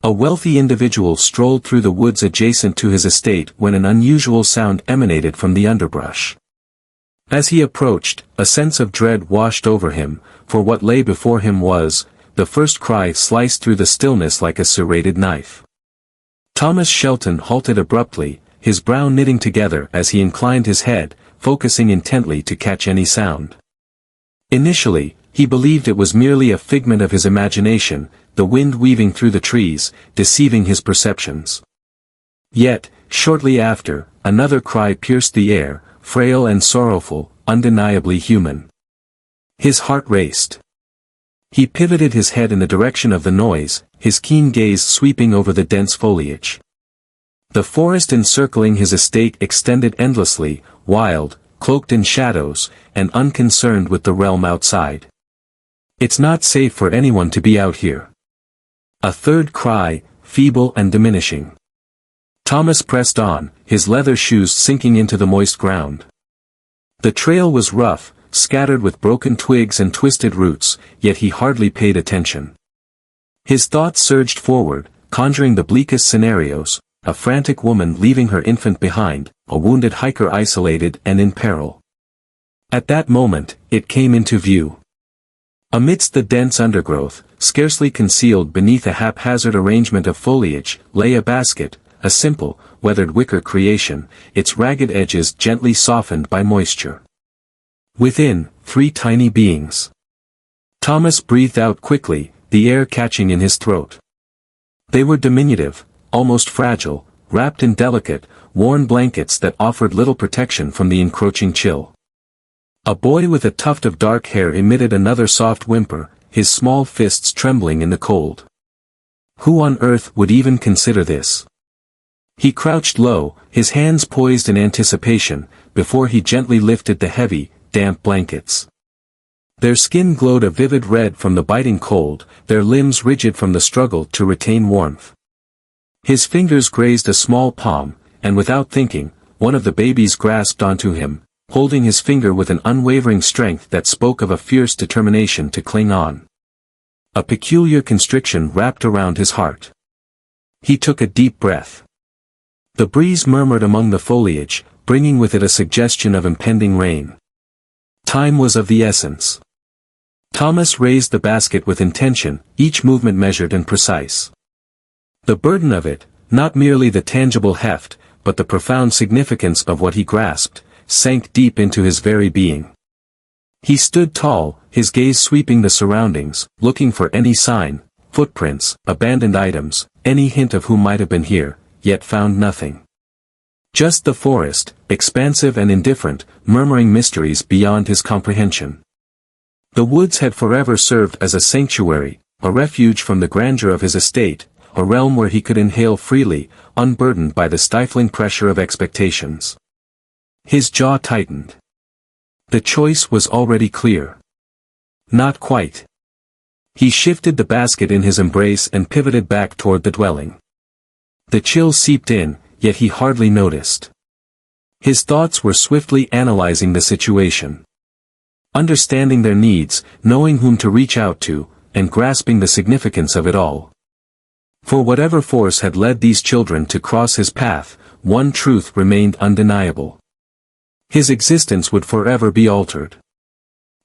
A wealthy individual strolled through the woods adjacent to his estate when an unusual sound emanated from the underbrush. As he approached, a sense of dread washed over him, for what lay before him was, the first cry sliced through the stillness like a serrated knife. Thomas Shelton halted abruptly, his brow knitting together as he inclined his head, focusing intently to catch any sound. Initially, he believed it was merely a figment of his imagination, the wind weaving through the trees, deceiving his perceptions. Yet, shortly after, another cry pierced the air, frail and sorrowful, undeniably human. His heart raced. He pivoted his head in the direction of the noise, his keen gaze sweeping over the dense foliage. The forest encircling his estate extended endlessly, wild, cloaked in shadows, and unconcerned with the realm outside. "It's not safe for anyone to be out here." A third cry, feeble and diminishing. Thomas pressed on, his leather shoes sinking into the moist ground. The trail was rough, scattered with broken twigs and twisted roots, yet he hardly paid attention. His thoughts surged forward, conjuring the bleakest scenarios, a frantic woman leaving her infant behind, a wounded hiker isolated and in peril. At that moment, it came into view. Amidst the dense undergrowth, scarcely concealed beneath a haphazard arrangement of foliage, lay a basket, a simple, weathered wicker creation, its ragged edges gently softened by moisture. Within, 3 tiny beings. Thomas breathed out quickly, the air catching in his throat. They were diminutive, almost fragile, wrapped in delicate, worn blankets that offered little protection from the encroaching chill. A boy with a tuft of dark hair emitted another soft whimper, his small fists trembling in the cold. Who on earth would even consider this? He crouched low, his hands poised in anticipation, before he gently lifted the heavy, damp blankets. Their skin glowed a vivid red from the biting cold, their limbs rigid from the struggle to retain warmth. His fingers grazed a small palm, and without thinking, one of the babies grasped onto him, holding his finger with an unwavering strength that spoke of a fierce determination to cling on. A peculiar constriction wrapped around his heart. He took a deep breath. The breeze murmured among the foliage, bringing with it a suggestion of impending rain. Time was of the essence. Thomas raised the basket with intention, each movement measured and precise. The burden of it, not merely the tangible heft, but the profound significance of what he grasped, sank deep into his very being. He stood tall, his gaze sweeping the surroundings, looking for any sign, footprints, abandoned items, any hint of who might have been here, yet found nothing. Just the forest, expansive and indifferent, murmuring mysteries beyond his comprehension. The woods had forever served as a sanctuary, a refuge from the grandeur of his estate, a realm where he could inhale freely, unburdened by the stifling pressure of expectations. His jaw tightened. The choice was already clear. Not quite. He shifted the basket in his embrace and pivoted back toward the dwelling. The chill seeped in, yet he hardly noticed. His thoughts were swiftly analyzing the situation. Understanding their needs, knowing whom to reach out to, and grasping the significance of it all. For whatever force had led these children to cross his path, one truth remained undeniable. His existence would forever be altered.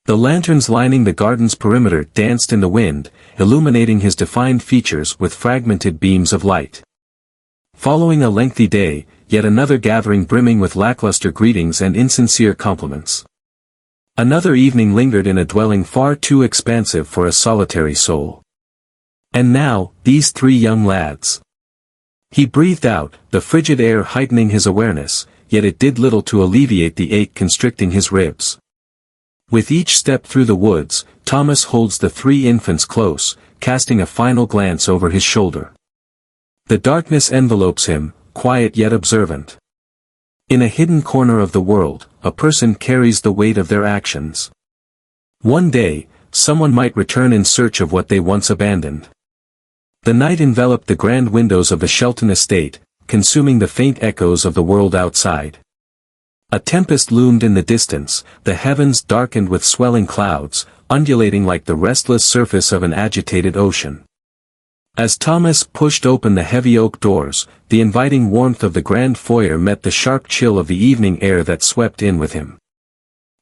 The lanterns lining the garden's perimeter danced in the wind, illuminating his defined features with fragmented beams of light. Following a lengthy day, yet another gathering brimming with lackluster greetings and insincere compliments. Another evening lingered in a dwelling far too expansive for a solitary soul. And now, these 3 young lads. He breathed out, the frigid air heightening his awareness, yet it did little to alleviate the ache constricting his ribs. With each step through the woods, Thomas holds the 3 infants close, casting a final glance over his shoulder. The darkness envelopes him, quiet yet observant. In a hidden corner of the world, a person carries the weight of their actions. One day, someone might return in search of what they once abandoned. The night enveloped the grand windows of the Shelton estate, consuming the faint echoes of the world outside. A tempest loomed in the distance, the heavens darkened with swelling clouds, undulating like the restless surface of an agitated ocean. As Thomas pushed open the heavy oak doors, the inviting warmth of the grand foyer met the sharp chill of the evening air that swept in with him.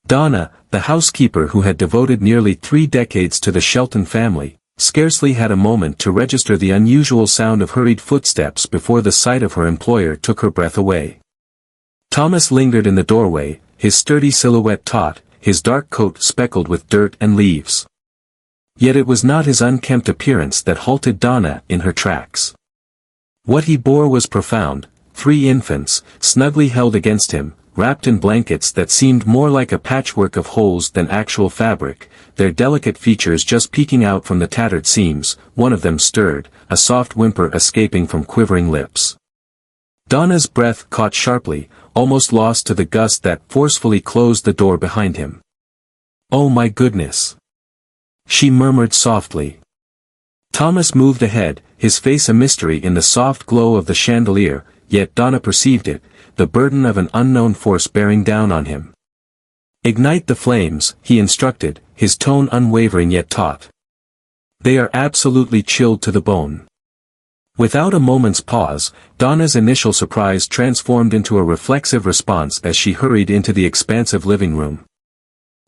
Donna, the housekeeper who had devoted nearly 3 decades to the Shelton family, scarcely had a moment to register the unusual sound of hurried footsteps before the sight of her employer took her breath away. Thomas lingered in the doorway, his sturdy silhouette taut, his dark coat speckled with dirt and leaves. Yet it was not his unkempt appearance that halted Donna in her tracks. What he bore was profound: 3 infants, snugly held against him, wrapped in blankets that seemed more like a patchwork of holes than actual fabric, their delicate features just peeking out from the tattered seams. One of them stirred, a soft whimper escaping from quivering lips. Donna's breath caught sharply, almost lost to the gust that forcefully closed the door behind him. "Oh my goodness!" she murmured softly. Thomas moved ahead, his face a mystery in the soft glow of the chandelier, yet Donna perceived it, the burden of an unknown force bearing down on him. "Ignite the flames," he instructed, his tone unwavering yet taut. "They are absolutely chilled to the bone." Without a moment's pause, Donna's initial surprise transformed into a reflexive response as she hurried into the expansive living room.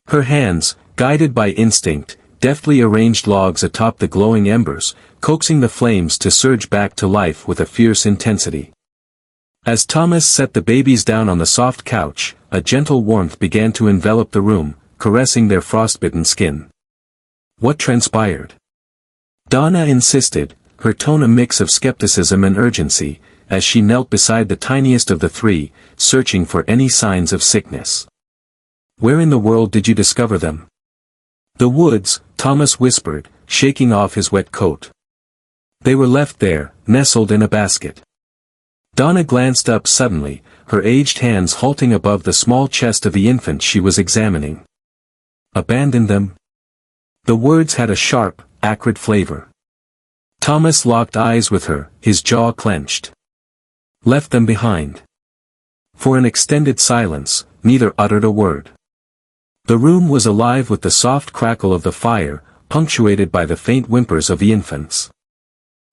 Her hands, guided by instinct, deftly arranged logs atop the glowing embers, coaxing the flames to surge back to life with a fierce intensity. As Thomas set the babies down on the soft couch, a gentle warmth began to envelop the room, caressing their frostbitten skin. "What transpired?" Donna insisted, her tone a mix of skepticism and urgency, as she knelt beside the tiniest of the 3, searching for any signs of sickness. "Where in the world did you discover them?" "The woods," Thomas whispered, shaking off his wet coat. "They were left there, nestled in a basket." Donna glanced up suddenly, her aged hands halting above the small chest of the infant she was examining. "Abandoned them?" The words had a sharp, acrid flavor. Thomas locked eyes with her, his jaw clenched. "Left them behind." For an extended silence, neither uttered a word. The room was alive with the soft crackle of the fire, punctuated by the faint whimpers of the infants.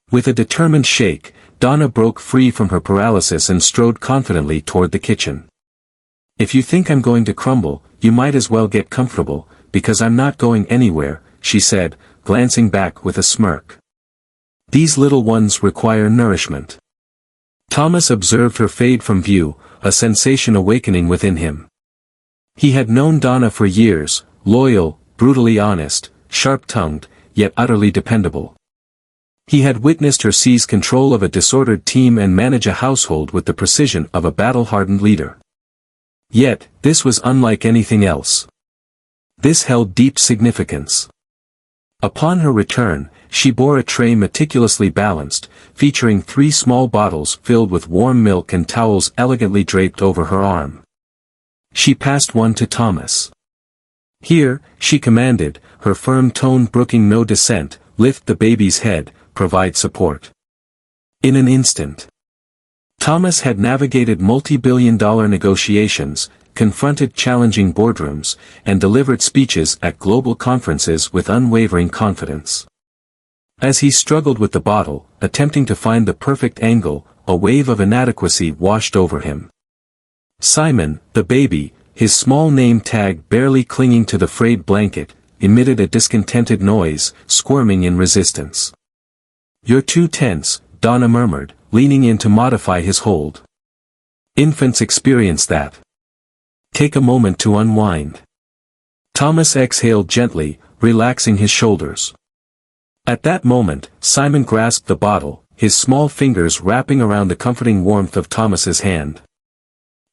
With a determined shake, Donna broke free from her paralysis and strode confidently toward the kitchen. "If you think I'm going to crumble, you might as well get comfortable, because I'm not going anywhere," she said, glancing back with a smirk. "These little ones require nourishment." Thomas observed her fade from view, a sensation awakening within him. He had known Donna for years, loyal, brutally honest, sharp-tongued, yet utterly dependable. He had witnessed her seize control of a disordered team and manage a household with the precision of a battle-hardened leader. Yet, this was unlike anything else. This held deep significance. Upon her return, she bore a tray meticulously balanced, featuring 3 small bottles filled with warm milk and towels elegantly draped over her arm. She passed one to Thomas. "Here," she commanded, her firm tone brooking no dissent, "lift the baby's head, provide support." In an instant, Thomas had navigated multi-billion-dollar negotiations, confronted challenging boardrooms, and delivered speeches at global conferences with unwavering confidence. As he struggled with the bottle, attempting to find the perfect angle, a wave of inadequacy washed over him. Simon, the baby, his small name tag barely clinging to the frayed blanket, emitted a discontented noise, squirming in resistance. "You're too tense," Donna murmured, leaning in to modify his hold. "Infants experience that. Take a moment to unwind." Thomas exhaled gently, relaxing his shoulders. At that moment, Simon grasped the bottle, his small fingers wrapping around the comforting warmth of Thomas's hand.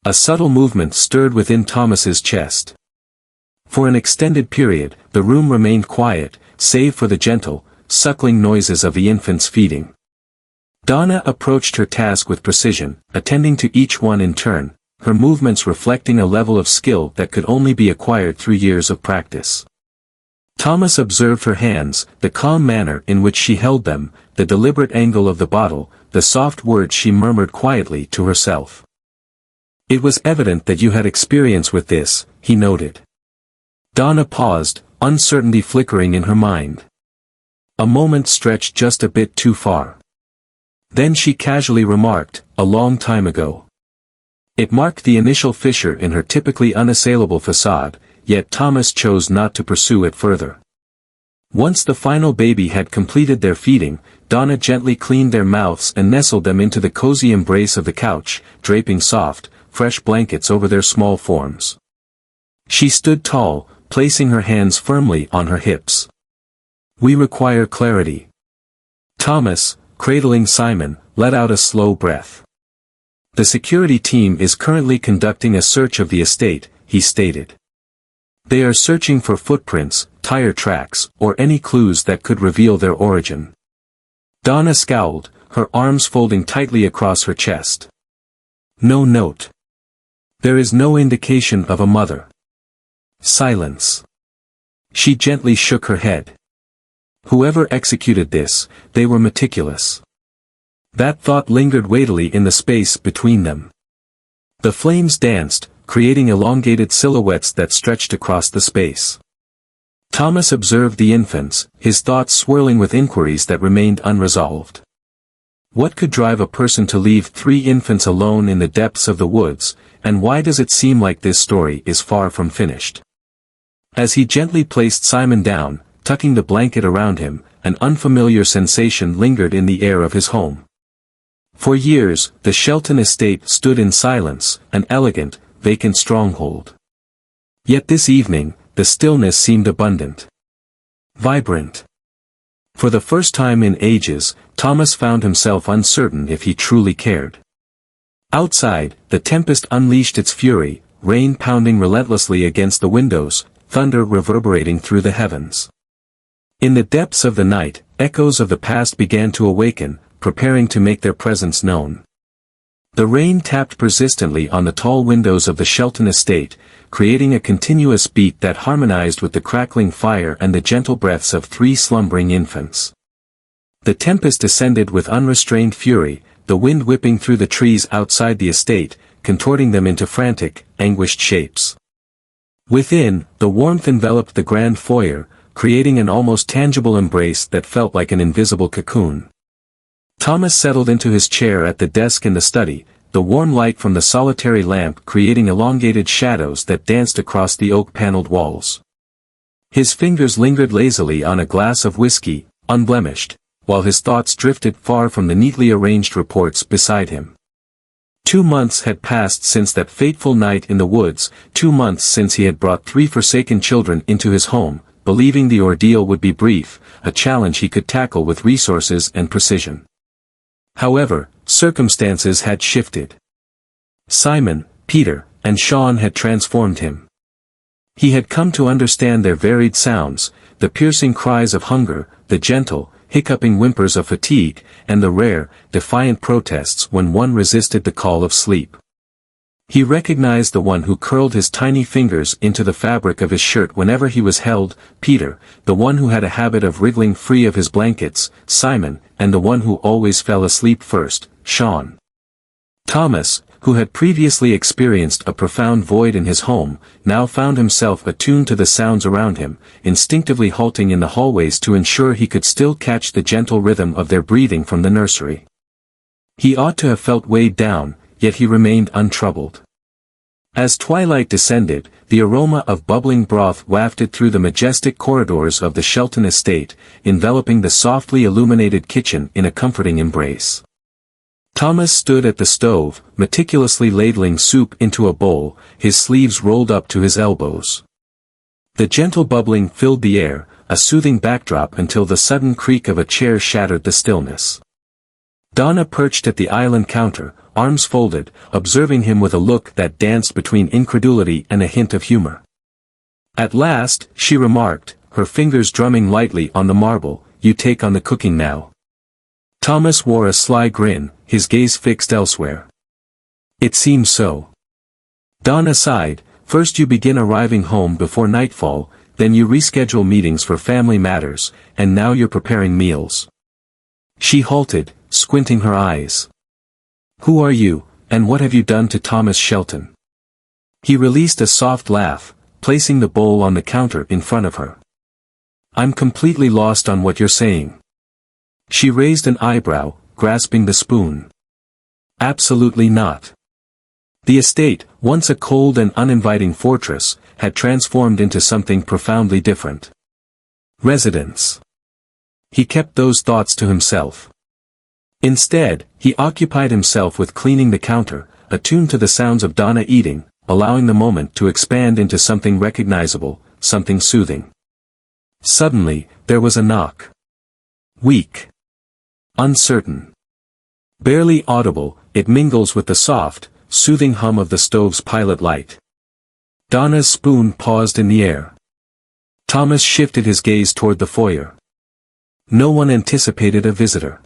A subtle movement stirred within Thomas's chest. For an extended period, the room remained quiet, save for the gentle, suckling noises of the infants feeding. Donna approached her task with precision, attending to each one in turn, her movements reflecting a level of skill that could only be acquired through years of practice. Thomas observed her hands, the calm manner in which she held them, the deliberate angle of the bottle, the soft words she murmured quietly to herself. "It was evident that you had experience with this," he noted. Donna paused, uncertainty flickering in her mind. A moment stretched just a bit too far. Then she casually remarked, "A long time ago." It marked the initial fissure in her typically unassailable facade, yet Thomas chose not to pursue it further. Once the final baby had completed their feeding, Donna gently cleaned their mouths and nestled them into the cozy embrace of the couch, draping soft, fresh blankets over their small forms. She stood tall, placing her hands firmly on her hips. "We require clarity." Thomas, cradling Simon, let out a slow breath. "The security team is currently conducting a search of the estate," he stated. "They are searching for footprints, tire tracks, or any clues that could reveal their origin." Donna scowled, her arms folding tightly across her chest. "No note. There is no indication of a mother." Silence. She gently shook her head. Whoever executed this, they were meticulous. That thought lingered weightily in the space between them. The flames danced, creating elongated silhouettes that stretched across the space. Thomas observed the infants, his thoughts swirling with inquiries that remained unresolved. What could drive a person to leave 3 infants alone in the depths of the woods, and why does it seem like this story is far from finished? As he gently placed Simon down, tucking the blanket around him, an unfamiliar sensation lingered in the air of his home. For years, the Shelton estate stood in silence, an elegant, vacant stronghold. Yet this evening, the stillness seemed abundant. Vibrant. For the first time in ages, Thomas found himself uncertain if he truly cared. Outside, the tempest unleashed its fury, rain pounding relentlessly against the windows, thunder reverberating through the heavens. In the depths of the night, echoes of the past began to awaken, preparing to make their presence known. The rain tapped persistently on the tall windows of the Shelton estate, creating a continuous beat that harmonized with the crackling fire and the gentle breaths of 3 slumbering infants. The tempest descended with unrestrained fury, the wind whipping through the trees outside the estate, contorting them into frantic, anguished shapes. Within, the warmth enveloped the grand foyer, creating an almost tangible embrace that felt like an invisible cocoon. Thomas settled into his chair at the desk in the study, the warm light from the solitary lamp creating elongated shadows that danced across the oak-paneled walls. His fingers lingered lazily on a glass of whiskey, unblemished, while his thoughts drifted far from the neatly arranged reports beside him. 2 months had passed since that fateful night in the woods, 2 months since he had brought 3 forsaken children into his home, believing the ordeal would be brief, a challenge he could tackle with resources and precision. However, circumstances had shifted. Simon, Peter, and Sean had transformed him. He had come to understand their varied sounds, the piercing cries of hunger, the gentle, hiccuping whimpers of fatigue, and the rare, defiant protests when one resisted the call of sleep. He recognized the one who curled his tiny fingers into the fabric of his shirt whenever he was held, Peter, the one who had a habit of wriggling free of his blankets, Simon, and the one who always fell asleep first, Sean. Thomas, who had previously experienced a profound void in his home, now found himself attuned to the sounds around him, instinctively halting in the hallways to ensure he could still catch the gentle rhythm of their breathing from the nursery. He ought to have felt weighed down, yet he remained untroubled. As twilight descended, the aroma of bubbling broth wafted through the majestic corridors of the Shelton estate, enveloping the softly illuminated kitchen in a comforting embrace. Thomas stood at the stove, meticulously ladling soup into a bowl, his sleeves rolled up to his elbows. The gentle bubbling filled the air, a soothing backdrop until the sudden creak of a chair shattered the stillness. Donna perched at the island counter, arms folded, observing him with a look that danced between incredulity and a hint of humor. At last, she remarked, her fingers drumming lightly on the marble, "You take on the cooking now." Thomas wore a sly grin, his gaze fixed elsewhere. "It seems so." Donna sighed, "First you begin arriving home before nightfall, then you reschedule meetings for family matters, and now you're preparing meals." She halted, squinting her eyes. "Who are you, and what have you done to Thomas Shelton?" He released a soft laugh, placing the bowl on the counter in front of her. I'm completely lost on what you're saying. She raised an eyebrow, grasping the spoon. Absolutely not. The estate, once a cold and uninviting fortress, had transformed into something profoundly different. Residence. He kept those thoughts to himself. Instead, he occupied himself with cleaning the counter, attuned to the sounds of Donna eating, allowing the moment to expand into something recognizable, something soothing. Suddenly, there was a knock. Weak. Uncertain. Barely audible, it mingles with the soft, soothing hum of the stove's pilot light. Donna's spoon paused in the air. Thomas shifted his gaze toward the foyer. No one anticipated a visitor.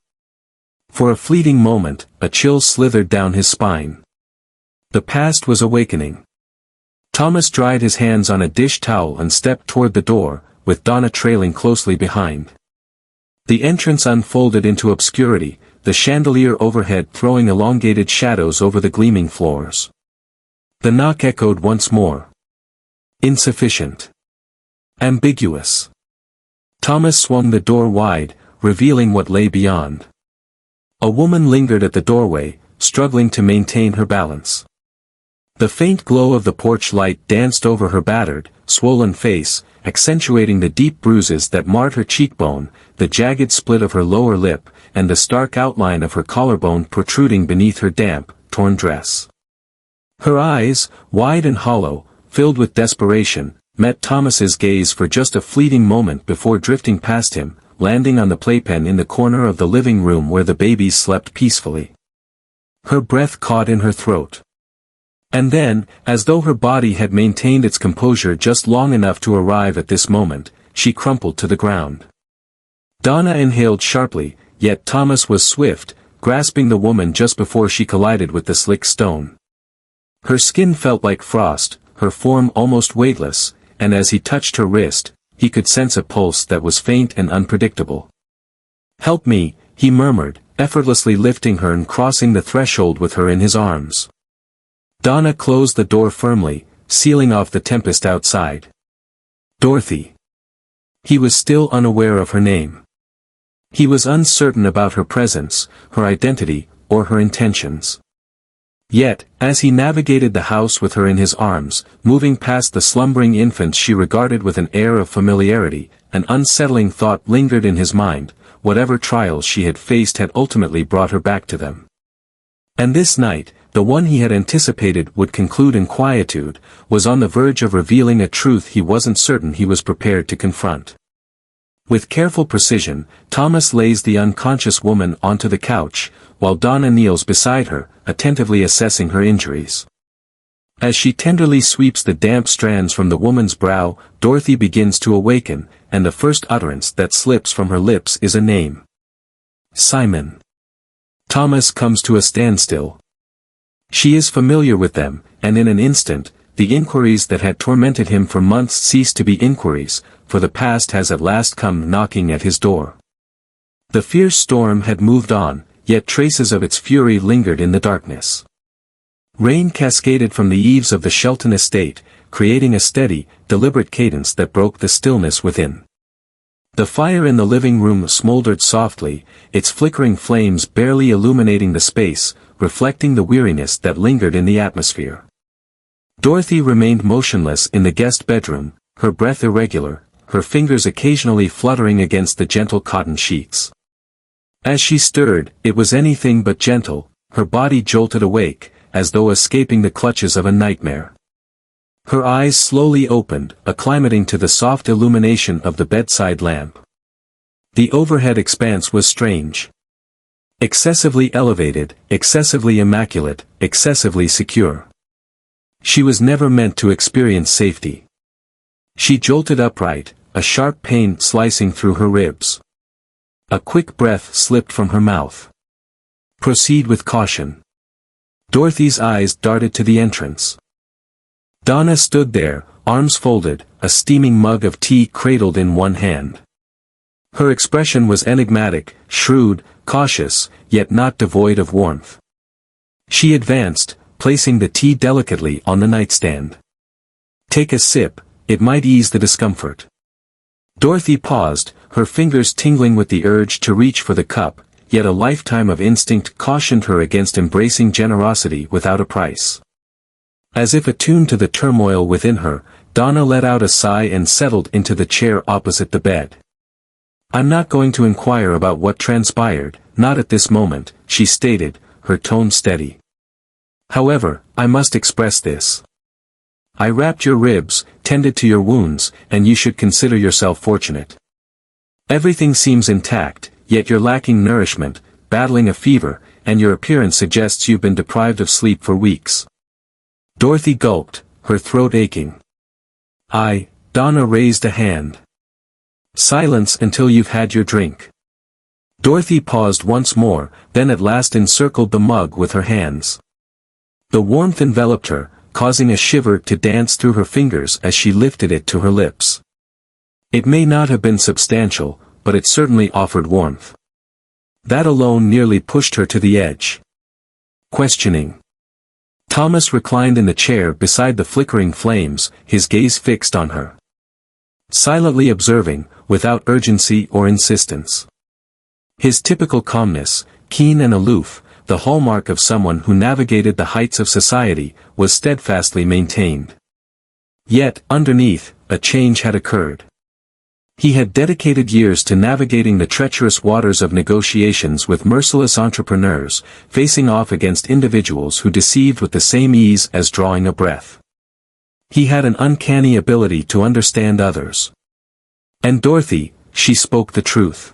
For a fleeting moment, a chill slithered down his spine. The past was awakening. Thomas dried his hands on a dish towel and stepped toward the door, with Donna trailing closely behind. The entrance unfolded into obscurity, the chandelier overhead throwing elongated shadows over the gleaming floors. The knock echoed once more. Insufficient. Ambiguous. Thomas swung the door wide, revealing what lay beyond. A woman lingered at the doorway, struggling to maintain her balance. The faint glow of the porch light danced over her battered, swollen face, accentuating the deep bruises that marred her cheekbone, the jagged split of her lower lip, and the stark outline of her collarbone protruding beneath her damp, torn dress. Her eyes, wide and hollow, filled with desperation, met Thomas's gaze for just a fleeting moment before drifting past him, landing on the playpen in the corner of the living room where the babies slept peacefully. Her breath caught in her throat. And then, as though her body had maintained its composure just long enough to arrive at this moment, she crumpled to the ground. Donna inhaled sharply, yet Thomas was swift, grasping the woman just before she collided with the slick stone. Her skin felt like frost, her form almost weightless, and as he touched her wrist, he could sense a pulse that was faint and unpredictable. "Help me," he murmured, effortlessly lifting her and crossing the threshold with her in his arms. Donna closed the door firmly, sealing off the tempest outside. Dorothy. He was still unaware of her name. He was uncertain about her presence, her identity, or her intentions. Yet, as he navigated the house with her in his arms, moving past the slumbering infants she regarded with an air of familiarity, an unsettling thought lingered in his mind: whatever trials she had faced had ultimately brought her back to them. And this night, the one he had anticipated would conclude in quietude, was on the verge of revealing a truth he wasn't certain he was prepared to confront. With careful precision, Thomas lays the unconscious woman onto the couch, while Donna kneels beside her, attentively assessing her injuries. As she tenderly sweeps the damp strands from the woman's brow, Dorothy begins to awaken, and the first utterance that slips from her lips is a name. Simon. Thomas comes to a standstill. She is familiar with them, and in an instant, the inquiries that had tormented him for months cease to be inquiries, for the past has at last come knocking at his door. The fierce storm had moved on, yet traces of its fury lingered in the darkness. Rain cascaded from the eaves of the Shelton estate, creating a steady, deliberate cadence that broke the stillness within. The fire in the living room smoldered softly, its flickering flames barely illuminating the space, reflecting the weariness that lingered in the atmosphere. Dorothy remained motionless in the guest bedroom, her breath irregular, her fingers occasionally fluttering against the gentle cotton sheets. As she stirred, it was anything but gentle, her body jolted awake, as though escaping the clutches of a nightmare. Her eyes slowly opened, acclimating to the soft illumination of the bedside lamp. The overhead expanse was strange. Excessively elevated, excessively immaculate, excessively secure. She was never meant to experience safety. She jolted upright, a sharp pain slicing through her ribs. A quick breath slipped from her mouth. "Proceed with caution." Dorothy's eyes darted to the entrance. Donna stood there, arms folded, a steaming mug of tea cradled in one hand. Her expression was enigmatic, shrewd, cautious, yet not devoid of warmth. She advanced, placing the tea delicately on the nightstand. "Take a sip, it might ease the discomfort." Dorothy paused, her fingers tingling with the urge to reach for the cup, yet a lifetime of instinct cautioned her against embracing generosity without a price. As if attuned to the turmoil within her, Donna let out a sigh and settled into the chair opposite the bed. "I'm not going to inquire about what transpired, not at this moment," she stated, her tone steady. "However, I must express this. I wrapped your ribs, tended to your wounds, and you should consider yourself fortunate. Everything seems intact, yet you're lacking nourishment, battling a fever, and your appearance suggests you've been deprived of sleep for weeks." Dorothy gulped, her throat aching. Donna raised a hand. "Silence until you've had your drink." Dorothy paused once more, then at last encircled the mug with her hands. The warmth enveloped her, causing a shiver to dance through her fingers as she lifted it to her lips. It may not have been substantial, but it certainly offered warmth. That alone nearly pushed her to the edge. Questioning. Thomas reclined in the chair beside the flickering flames, his gaze fixed on her. Silently observing, without urgency or insistence. His typical calmness, keen and aloof, the hallmark of someone who navigated the heights of society, was steadfastly maintained. Yet, underneath, a change had occurred. He had dedicated years to navigating the treacherous waters of negotiations with merciless entrepreneurs, facing off against individuals who deceived with the same ease as drawing a breath. He had an uncanny ability to understand others. And Dorothy, she spoke the truth.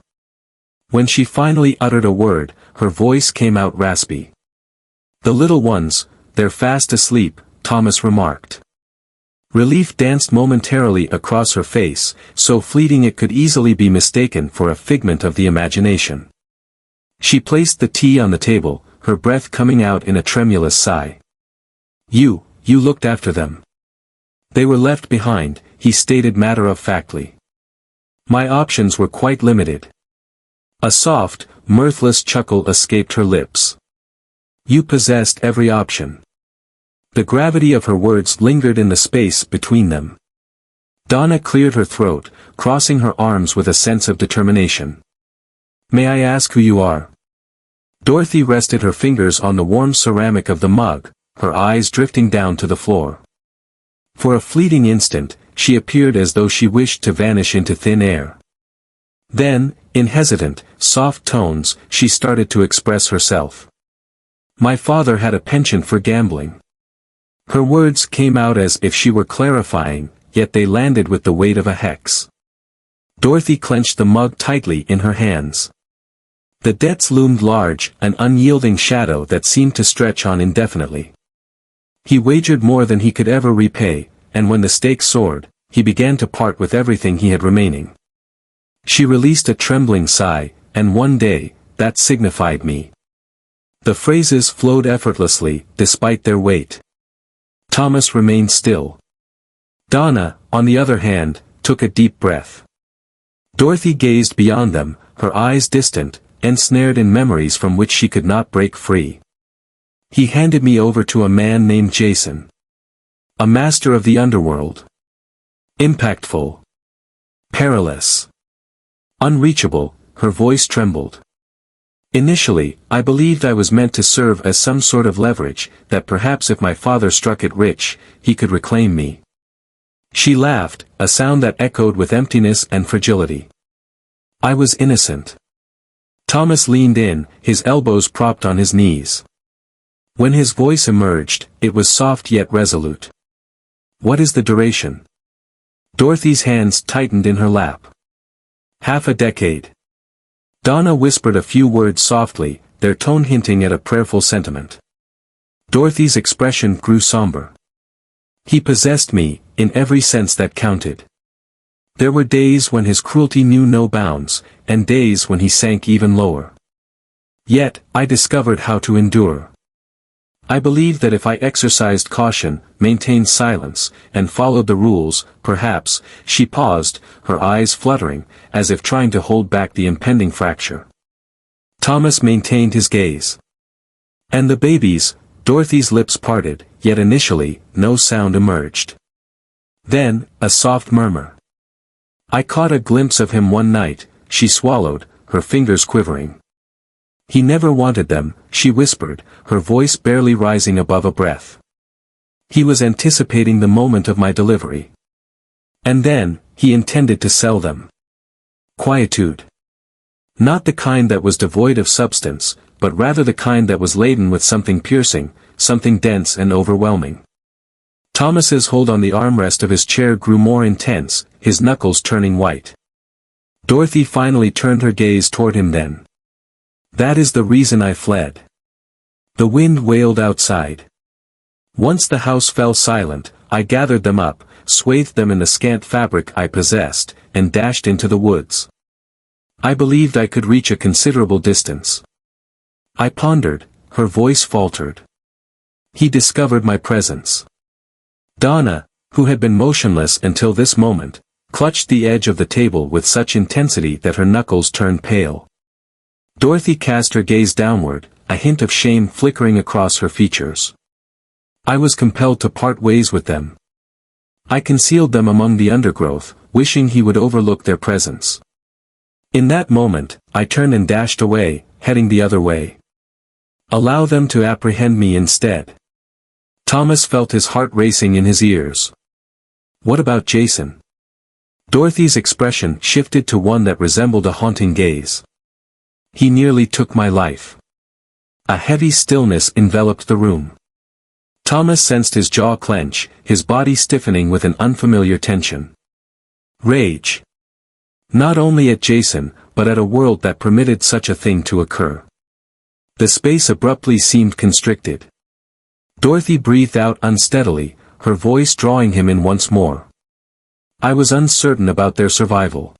When she finally uttered a word, her voice came out raspy. "The little ones, they're fast asleep," Thomas remarked. Relief danced momentarily across her face, so fleeting it could easily be mistaken for a figment of the imagination. She placed the tea on the table, her breath coming out in a tremulous sigh. You looked after them." "They were left behind," he stated matter-of-factly. "My options were quite limited." A soft, mirthless chuckle escaped her lips. "You possessed every option." The gravity of her words lingered in the space between them. Donna cleared her throat, crossing her arms with a sense of determination. "May I ask who you are?" Dorothy rested her fingers on the warm ceramic of the mug, her eyes drifting down to the floor. For a fleeting instant, she appeared as though she wished to vanish into thin air. Then, in hesitant, soft tones, she started to express herself. "My father had a penchant for gambling." Her words came out as if she were clarifying, yet they landed with the weight of a hex. Dorothy clenched the mug tightly in her hands. The debts loomed large, an unyielding shadow that seemed to stretch on indefinitely. He wagered more than he could ever repay, and when the stakes soared, he began to part with everything he had remaining. She released a trembling sigh, "And one day, that signified me." The phrases flowed effortlessly, despite their weight. Thomas remained still. Donna, on the other hand, took a deep breath. Dorothy gazed beyond them, her eyes distant, ensnared in memories from which she could not break free. "He handed me over to a man named Jason. A master of the underworld. Impactful. Perilous. Unreachable," her voice trembled. "Initially, I believed I was meant to serve as some sort of leverage, that perhaps if my father struck it rich, he could reclaim me." She laughed, a sound that echoed with emptiness and fragility. "I was innocent." Thomas leaned in, his elbows propped on his knees. When his voice emerged, it was soft yet resolute. "What is the duration?" Dorothy's hands tightened in her lap. "Half a decade." Donna whispered a few words softly, their tone hinting at a prayerful sentiment. Dorothy's expression grew somber. "He possessed me, in every sense that counted. There were days when his cruelty knew no bounds, and days when he sank even lower. Yet, I discovered how to endure. I believed that if I exercised caution, maintained silence, and followed the rules, perhaps," she paused, her eyes fluttering, as if trying to hold back the impending fracture. Thomas maintained his gaze. "And the babies," Dorothy's lips parted, yet initially, no sound emerged. Then, a soft murmur. I caught a glimpse of him one night, she swallowed, her fingers quivering. He never wanted them, she whispered, her voice barely rising above a breath. He was anticipating the moment of my delivery. And then, he intended to sell them. Quietude. Not the kind that was devoid of substance, but rather the kind that was laden with something piercing, something dense and overwhelming. Thomas's hold on the armrest of his chair grew more intense, his knuckles turning white. Dorothy finally turned her gaze toward him then. That is the reason I fled. The wind wailed outside. Once the house fell silent, I gathered them up, swathed them in the scant fabric I possessed, and dashed into the woods. I believed I could reach a considerable distance. I pondered, her voice faltered. He discovered my presence. Donna, who had been motionless until this moment, clutched the edge of the table with such intensity that her knuckles turned pale. Dorothy cast her gaze downward, a hint of shame flickering across her features. I was compelled to part ways with them. I concealed them among the undergrowth, wishing he would overlook their presence. In that moment, I turned and dashed away, heading the other way. Allow them to apprehend me instead. Thomas felt his heart racing in his ears. What about Jason? Dorothy's expression shifted to one that resembled a haunting gaze. He nearly took my life. A heavy stillness enveloped the room. Thomas sensed his jaw clench, his body stiffening with an unfamiliar tension. Rage. Not only at Jason, but at a world that permitted such a thing to occur. The space abruptly seemed constricted. Dorothy breathed out unsteadily, her voice drawing him in once more. I was uncertain about their survival.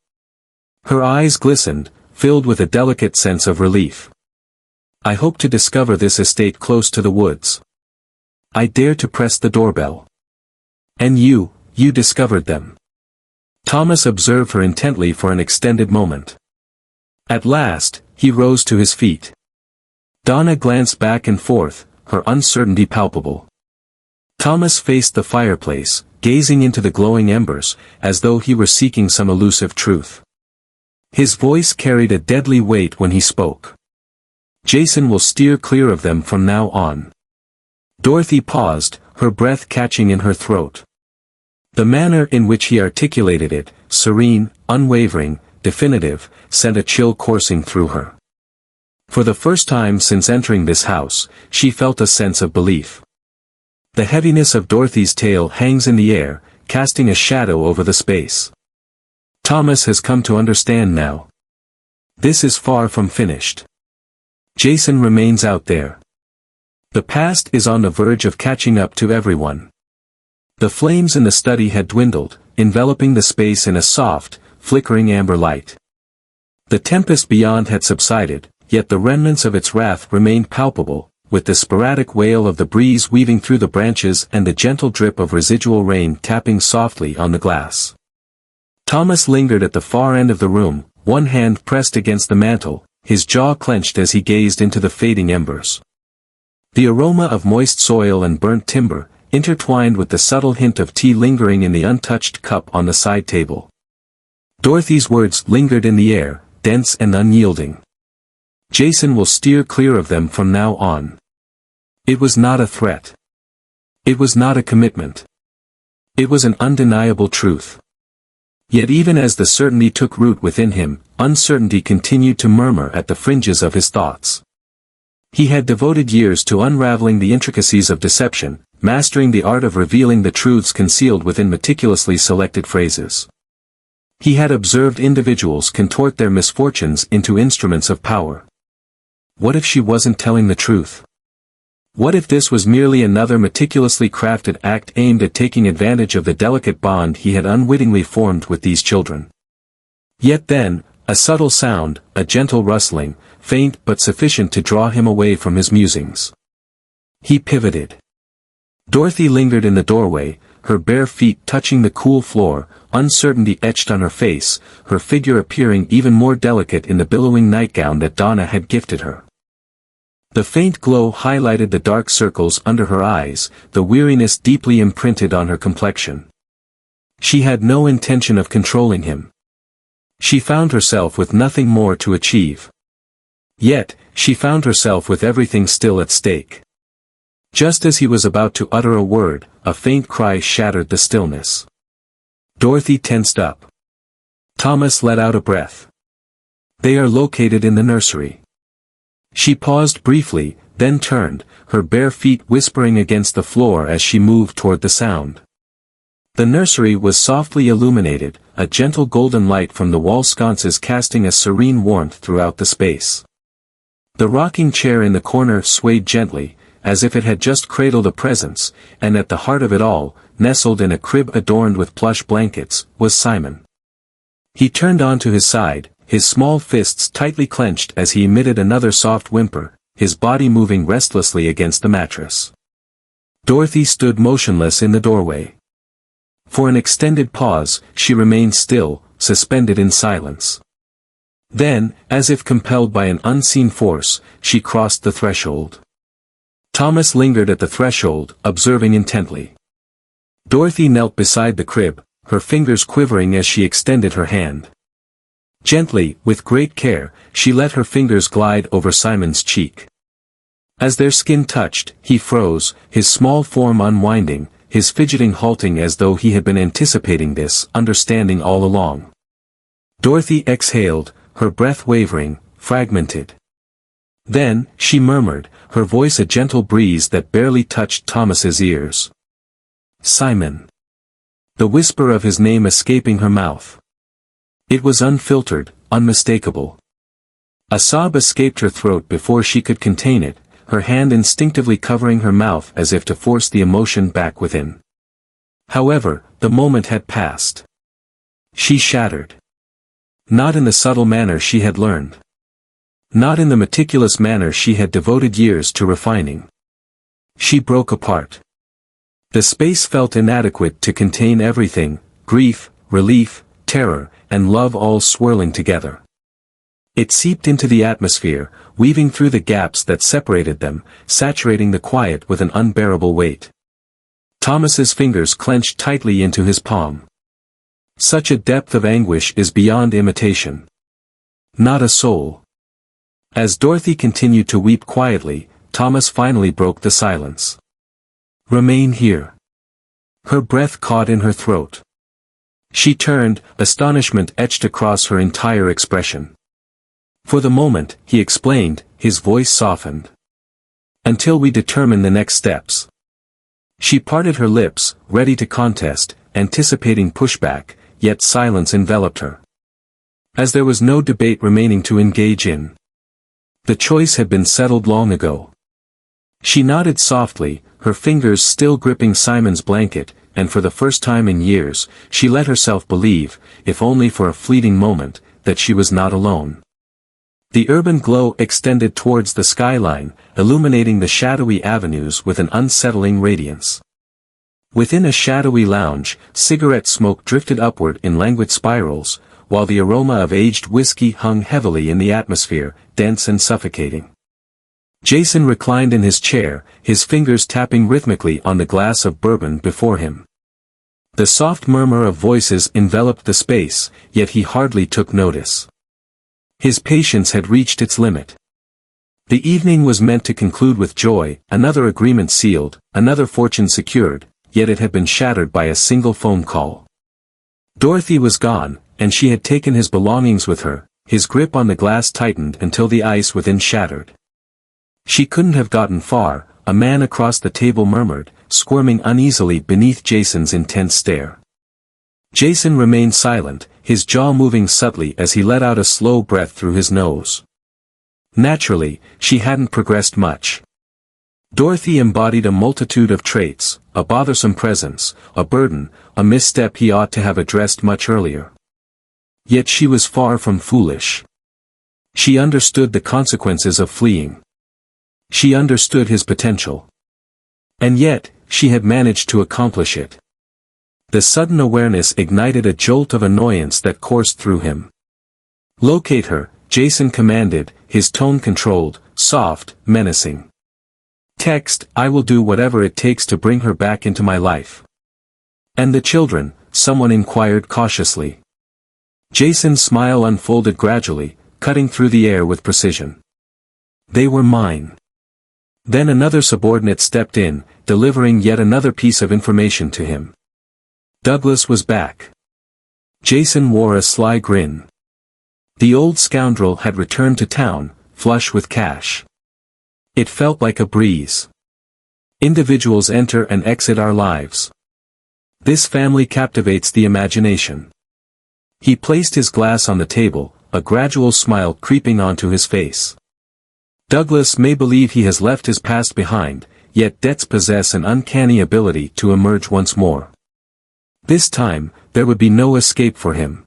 Her eyes glistened, filled with a delicate sense of relief. I hope to discover this estate close to the woods. I dare to press the doorbell. And you discovered them. Thomas observed her intently for an extended moment. At last, he rose to his feet. Donna glanced back and forth, her uncertainty palpable. Thomas faced the fireplace, gazing into the glowing embers, as though he were seeking some elusive truth. His voice carried a deadly weight when he spoke. Jason will steer clear of them from now on. Dorothy paused, her breath catching in her throat. The manner in which he articulated it, serene, unwavering, definitive, sent a chill coursing through her. For the first time since entering this house, she felt a sense of belief. The heaviness of Dorothy's tale hangs in the air, casting a shadow over the space. Thomas has come to understand now. This is far from finished. Jason remains out there. The past is on the verge of catching up to everyone. The flames in the study had dwindled, enveloping the space in a soft, flickering amber light. The tempest beyond had subsided, yet the remnants of its wrath remained palpable, with the sporadic wail of the breeze weaving through the branches and the gentle drip of residual rain tapping softly on the glass. Thomas lingered at the far end of the room, one hand pressed against the mantel, his jaw clenched as he gazed into the fading embers. The aroma of moist soil and burnt timber, intertwined with the subtle hint of tea lingering in the untouched cup on the side table. Dorothy's words lingered in the air, dense and unyielding. Jason will steer clear of them from now on. It was not a threat. It was not a commitment. It was an undeniable truth. Yet even as the certainty took root within him, uncertainty continued to murmur at the fringes of his thoughts. He had devoted years to unraveling the intricacies of deception, mastering the art of revealing the truths concealed within meticulously selected phrases. He had observed individuals contort their misfortunes into instruments of power. What if she wasn't telling the truth? What if this was merely another meticulously crafted act aimed at taking advantage of the delicate bond he had unwittingly formed with these children? Yet then, a subtle sound, a gentle rustling, faint but sufficient to draw him away from his musings. He pivoted. Dorothy lingered in the doorway, her bare feet touching the cool floor, uncertainty etched on her face, her figure appearing even more delicate in the billowing nightgown that Donna had gifted her. The faint glow highlighted the dark circles under her eyes, the weariness deeply imprinted on her complexion. She had no intention of controlling him. She found herself with nothing more to achieve. Yet, she found herself with everything still at stake. Just as he was about to utter a word, a faint cry shattered the stillness. Dorothy tensed up. Thomas let out a breath. They are located in the nursery. She paused briefly, then turned, her bare feet whispering against the floor as she moved toward the sound. The nursery was softly illuminated, a gentle golden light from the wall sconces casting a serene warmth throughout the space. The rocking chair in the corner swayed gently, as if it had just cradled a presence, and at the heart of it all, nestled in a crib adorned with plush blankets, was Simon. He turned onto his side, his small fists tightly clenched as he emitted another soft whimper, his body moving restlessly against the mattress. Dorothy stood motionless in the doorway. For an extended pause, she remained still, suspended in silence. Then, as if compelled by an unseen force, she crossed the threshold. Thomas lingered at the threshold, observing intently. Dorothy knelt beside the crib, her fingers quivering as she extended her hand. Gently, with great care, she let her fingers glide over Simon's cheek. As their skin touched, he froze, his small form unwinding, his fidgeting halting as though he had been anticipating this, understanding all along. Dorothy exhaled, her breath wavering, fragmented. Then, she murmured, her voice a gentle breeze that barely touched Thomas's ears. Simon. The whisper of his name escaping her mouth. It was unfiltered, unmistakable. A sob escaped her throat before she could contain it, her hand instinctively covering her mouth as if to force the emotion back within. However, the moment had passed. She shattered. Not in the subtle manner she had learned. Not in the meticulous manner she had devoted years to refining. She broke apart. The space felt inadequate to contain everything, grief, relief, terror, and love all swirling together. It seeped into the atmosphere, weaving through the gaps that separated them, saturating the quiet with an unbearable weight. Thomas's fingers clenched tightly into his palm. Such a depth of anguish is beyond imitation. Not a soul. As Dorothy continued to weep quietly, Thomas finally broke the silence. Remain here. Her breath caught in her throat. She turned, astonishment etched across her entire expression. For the moment, he explained, his voice softened. Until we determine the next steps. She parted her lips, ready to contest, anticipating pushback, yet silence enveloped her. As there was no debate remaining to engage in. The choice had been settled long ago. She nodded softly, her fingers still gripping Simon's blanket, and for the first time in years, she let herself believe, if only for a fleeting moment, that she was not alone. The urban glow extended towards the skyline, illuminating the shadowy avenues with an unsettling radiance. Within a shadowy lounge, cigarette smoke drifted upward in languid spirals, while the aroma of aged whiskey hung heavily in the atmosphere, dense and suffocating. Jason reclined in his chair, his fingers tapping rhythmically on the glass of bourbon before him. The soft murmur of voices enveloped the space, yet he hardly took notice. His patience had reached its limit. The evening was meant to conclude with joy, another agreement sealed, another fortune secured, yet it had been shattered by a single phone call. Dorothy was gone, and she had taken his belongings with her, his grip on the glass tightened until the ice within shattered. She couldn't have gotten far, a man across the table murmured, squirming uneasily beneath Jason's intense stare. Jason remained silent, his jaw moving subtly as he let out a slow breath through his nose. Naturally, she hadn't progressed much. Dorothy embodied a multitude of traits, a bothersome presence, a burden, a misstep he ought to have addressed much earlier. Yet she was far from foolish. She understood the consequences of fleeing. She understood his potential. And yet, she had managed to accomplish it. The sudden awareness ignited a jolt of annoyance that coursed through him. Locate her, Jason commanded, his tone controlled, soft, menacing. Text, I will do whatever it takes to bring her back into my life. And the children, someone inquired cautiously. Jason's smile unfolded gradually, cutting through the air with precision. They were mine. Then another subordinate stepped in, delivering yet another piece of information to him. Douglas was back. Jason wore a sly grin. The old scoundrel had returned to town, flush with cash. It felt like a breeze. Individuals enter and exit our lives. This family captivates the imagination. He placed his glass on the table, a gradual smile creeping onto his face. Douglas may believe he has left his past behind, yet debts possess an uncanny ability to emerge once more. This time, there would be no escape for him.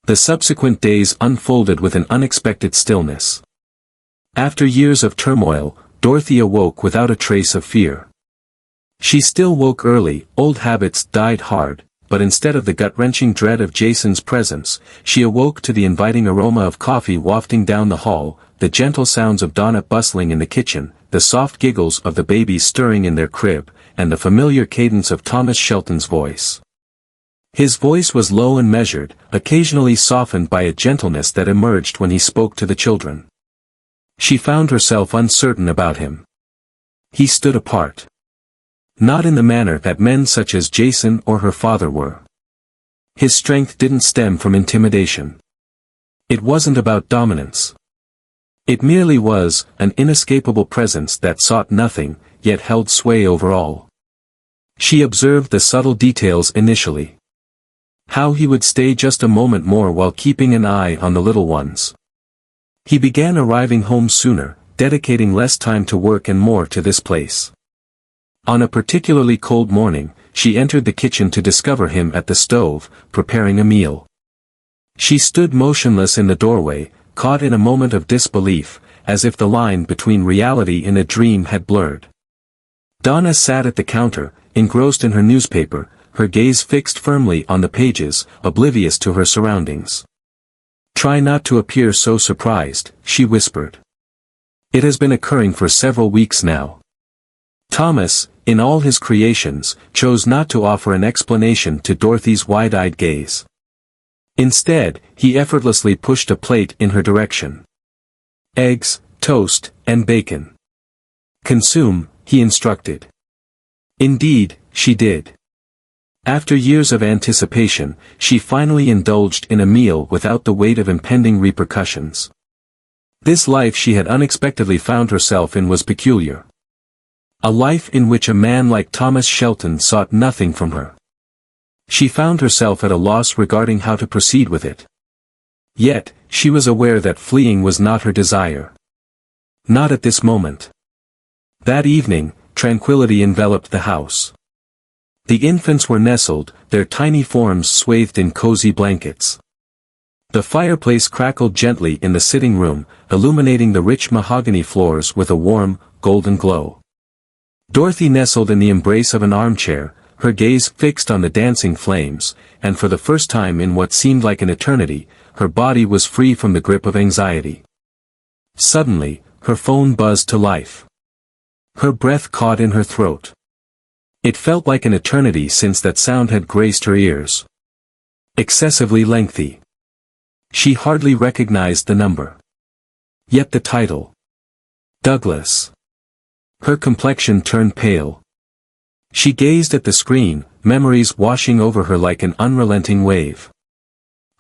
The subsequent days unfolded with an unexpected stillness. After years of turmoil, Dorothy awoke without a trace of fear. She still woke early, old habits died hard, but instead of the gut-wrenching dread of Jason's presence, she awoke to the inviting aroma of coffee wafting down the hall, the gentle sounds of Donna bustling in the kitchen, the soft giggles of the babies stirring in their crib, and the familiar cadence of Thomas Shelton's voice. His voice was low and measured, occasionally softened by a gentleness that emerged when he spoke to the children. She found herself uncertain about him. He stood apart. Not in the manner that men such as Jason or her father were. His strength didn't stem from intimidation. It wasn't about dominance. It merely was an inescapable presence that sought nothing, yet held sway over all. She observed the subtle details initially. How he would stay just a moment more while keeping an eye on the little ones. He began arriving home sooner, dedicating less time to work and more to this place. On a particularly cold morning, she entered the kitchen to discover him at the stove, preparing a meal. She stood motionless in the doorway, caught in a moment of disbelief, as if the line between reality and a dream had blurred. Donna sat at the counter, engrossed in her newspaper, her gaze fixed firmly on the pages, oblivious to her surroundings. "Try not to appear so surprised," she whispered. "It has been occurring for several weeks now." Thomas, in all his creations, chose not to offer an explanation to Dorothy's wide-eyed gaze. Instead, he effortlessly pushed a plate in her direction. "Eggs, toast, and bacon. Consume," he instructed. Indeed, she did. After years of anticipation, she finally indulged in a meal without the weight of impending repercussions. This life she had unexpectedly found herself in was peculiar. A life in which a man like Thomas Shelton sought nothing from her. She found herself at a loss regarding how to proceed with it. Yet, she was aware that fleeing was not her desire. Not at this moment. That evening, tranquility enveloped the house. The infants were nestled, their tiny forms swathed in cozy blankets. The fireplace crackled gently in the sitting room, illuminating the rich mahogany floors with a warm, golden glow. Dorothy nestled in the embrace of an armchair, her gaze fixed on the dancing flames, and for the first time in what seemed like an eternity, her body was free from the grip of anxiety. Suddenly, her phone buzzed to life. Her breath caught in her throat. It felt like an eternity since that sound had graced her ears. Excessively lengthy. She hardly recognized the number. Yet the title. Douglas. Her complexion turned pale. She gazed at the screen, memories washing over her like an unrelenting wave.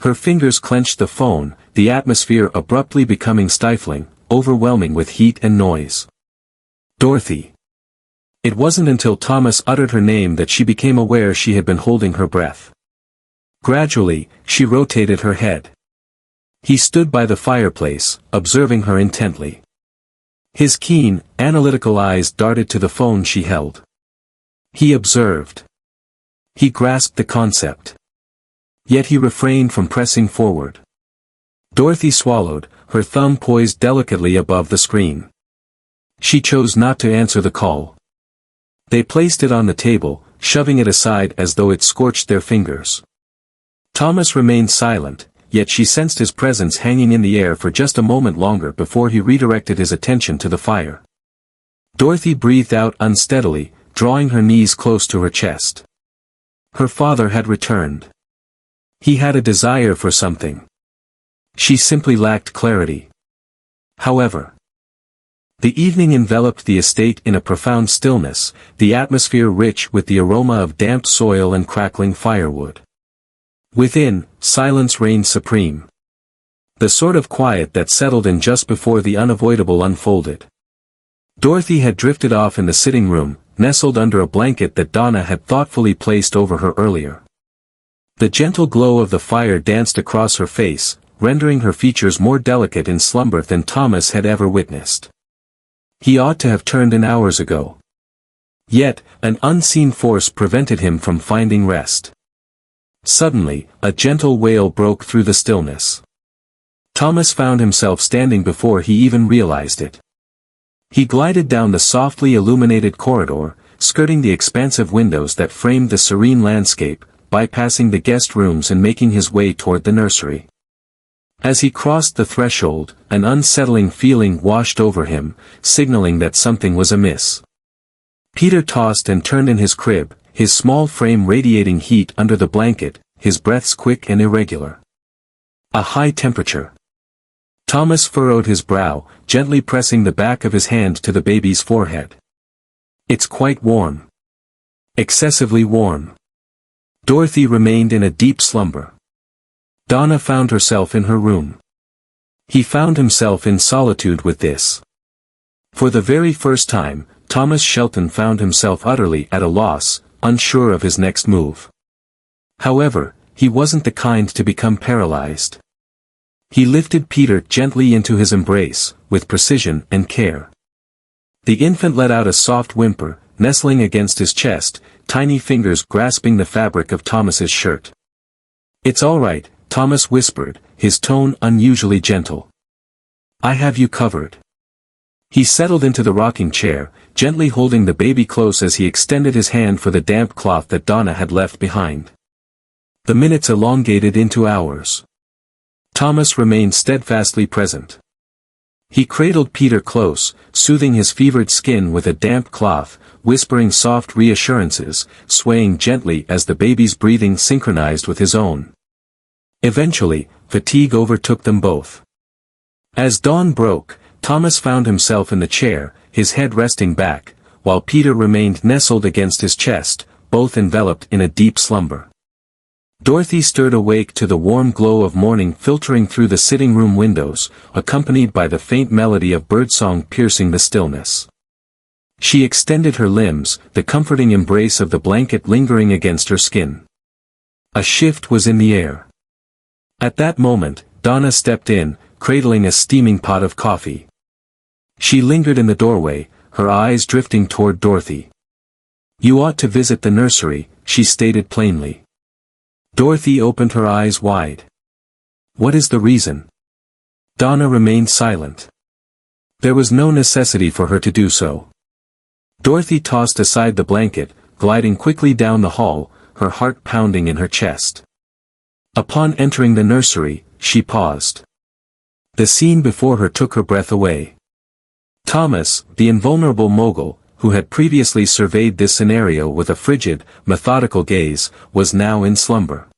Her fingers clenched the phone, the atmosphere abruptly becoming stifling, overwhelming with heat and noise. Dorothy. It wasn't until Thomas uttered her name that she became aware she had been holding her breath. Gradually, she rotated her head. He stood by the fireplace, observing her intently. His keen, analytical eyes darted to the phone she held. He observed. He grasped the concept. Yet he refrained from pressing forward. Dorothy swallowed, her thumb poised delicately above the screen. She chose not to answer the call. They placed it on the table, shoving it aside as though it scorched their fingers. Thomas remained silent, yet she sensed his presence hanging in the air for just a moment longer before he redirected his attention to the fire. Dorothy breathed out unsteadily, drawing her knees close to her chest. Her father had returned. He had a desire for something. She simply lacked clarity. However, the evening enveloped the estate in a profound stillness, the atmosphere rich with the aroma of damp soil and crackling firewood. Within, silence reigned supreme. The sort of quiet that settled in just before the unavoidable unfolded. Dorothy had drifted off in the sitting room, nestled under a blanket that Donna had thoughtfully placed over her earlier. The gentle glow of the fire danced across her face, rendering her features more delicate in slumber than Thomas had ever witnessed. He ought to have turned in hours ago. Yet, an unseen force prevented him from finding rest. Suddenly, a gentle wail broke through the stillness. Thomas found himself standing before he even realized it. He glided down the softly illuminated corridor, skirting the expansive windows that framed the serene landscape, bypassing the guest rooms and making his way toward the nursery. As he crossed the threshold, an unsettling feeling washed over him, signaling that something was amiss. Peter tossed and turned in his crib, his small frame radiating heat under the blanket, his breaths quick and irregular. A high temperature. Thomas furrowed his brow, gently pressing the back of his hand to the baby's forehead. It's quite warm. Excessively warm. Dorothy remained in a deep slumber. Donna found herself in her room. He found himself in solitude with this. For the very first time, Thomas Shelton found himself utterly at a loss, unsure of his next move. However, he wasn't the kind to become paralyzed. He lifted Peter gently into his embrace, with precision and care. The infant let out a soft whimper, nestling against his chest, tiny fingers grasping the fabric of Thomas's shirt. "It's all right," Thomas whispered, his tone unusually gentle. "I have you covered." He settled into the rocking chair, gently holding the baby close as he extended his hand for the damp cloth that Donna had left behind. The minutes elongated into hours. Thomas remained steadfastly present. He cradled Peter close, soothing his fevered skin with a damp cloth, whispering soft reassurances, swaying gently as the baby's breathing synchronized with his own. Eventually, fatigue overtook them both. As dawn broke, Thomas found himself in the chair, his head resting back, while Peter remained nestled against his chest, both enveloped in a deep slumber. Dorothy stirred awake to the warm glow of morning filtering through the sitting room windows, accompanied by the faint melody of birdsong piercing the stillness. She extended her limbs, the comforting embrace of the blanket lingering against her skin. A shift was in the air. At that moment, Donna stepped in, cradling a steaming pot of coffee. She lingered in the doorway, her eyes drifting toward Dorothy. "You ought to visit the nursery," she stated plainly. Dorothy opened her eyes wide. "What is the reason?" Donna remained silent. There was no necessity for her to do so. Dorothy tossed aside the blanket, gliding quickly down the hall, her heart pounding in her chest. Upon entering the nursery, she paused. The scene before her took her breath away. Thomas, the invulnerable mogul, who had previously surveyed this scenario with a frigid, methodical gaze, was now in slumber.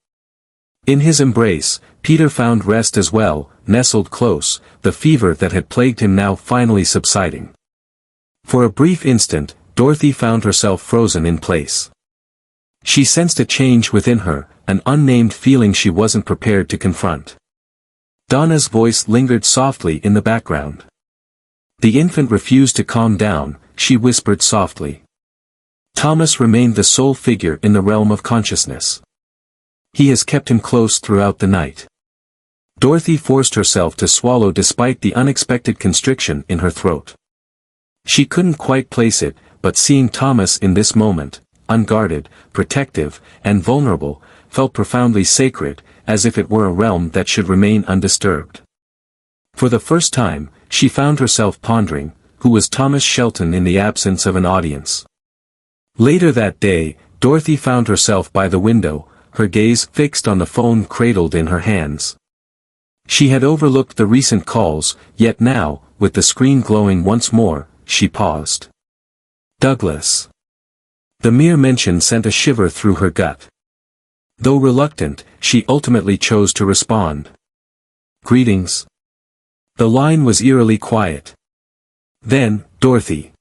In his embrace, Peter found rest as well, nestled close, the fever that had plagued him now finally subsiding. For a brief instant, Dorothy found herself frozen in place. She sensed a change within her, an unnamed feeling she wasn't prepared to confront. Donna's voice lingered softly in the background. The infant refused to calm down, she whispered softly. Thomas remained the sole figure in the realm of consciousness. He has kept him close throughout the night. Dorothy forced herself to swallow despite the unexpected constriction in her throat. She couldn't quite place it, but seeing Thomas in this moment, unguarded, protective, and vulnerable, felt profoundly sacred, as if it were a realm that should remain undisturbed. For the first time, she found herself pondering, who was Thomas Shelton in the absence of an audience? Later that day, Dorothy found herself by the window, her gaze fixed on the phone cradled in her hands. She had overlooked the recent calls, yet now, with the screen glowing once more, she paused. Douglas. The mere mention sent a shiver through her gut. Though reluctant, she ultimately chose to respond. "Greetings." The line was eerily quiet. Then, "Dorothy."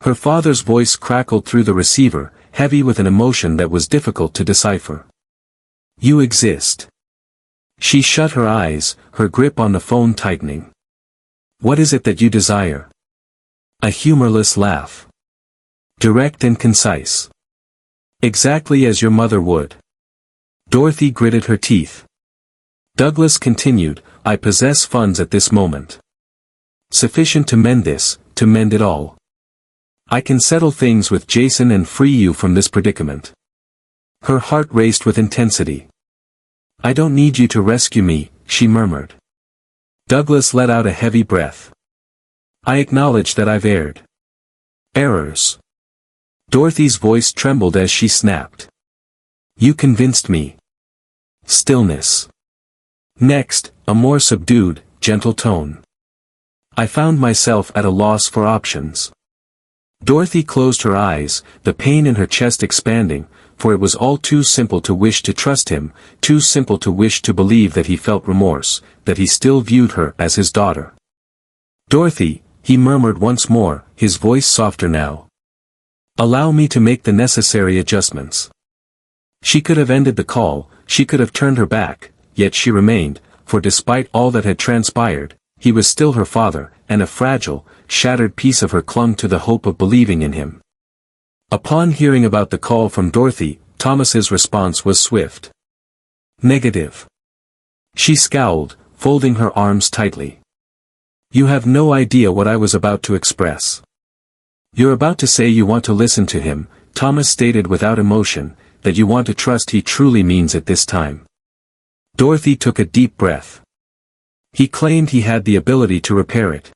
Her father's voice crackled through the receiver, heavy with an emotion that was difficult to decipher. "You exist." She shut her eyes, her grip on the phone tightening. "What is it that you desire?" A humorless laugh. Direct and concise. "Exactly as your mother would." Dorothy gritted her teeth. Douglas continued, "I possess funds at this moment. Sufficient to mend this, to mend it all. I can settle things with Jason and free you from this predicament." Her heart raced with intensity. "I don't need you to rescue me," she murmured. Douglas let out a heavy breath. "I acknowledge that I've erred." "Errors?" Dorothy's voice trembled as she snapped. "You convinced me." Stillness. Next, a more subdued, gentle tone. "I found myself at a loss for options." Dorothy closed her eyes, the pain in her chest expanding, for it was all too simple to wish to trust him, too simple to wish to believe that he felt remorse, that he still viewed her as his daughter. "Dorothy," he murmured once more, his voice softer now. "Allow me to make the necessary adjustments." She could have ended the call, she could have turned her back, yet she remained, for despite all that had transpired, he was still her father, and a fragile, shattered piece of her clung to the hope of believing in him. Upon hearing about the call from Dorothy, Thomas's response was swift. Negative. She scowled, folding her arms tightly. "You have no idea what I was about to express." "You're about to say you want to listen to him," Thomas stated without emotion, "that you want to trust he truly means it this time." Dorothy took a deep breath. He claimed he had the ability to repair it.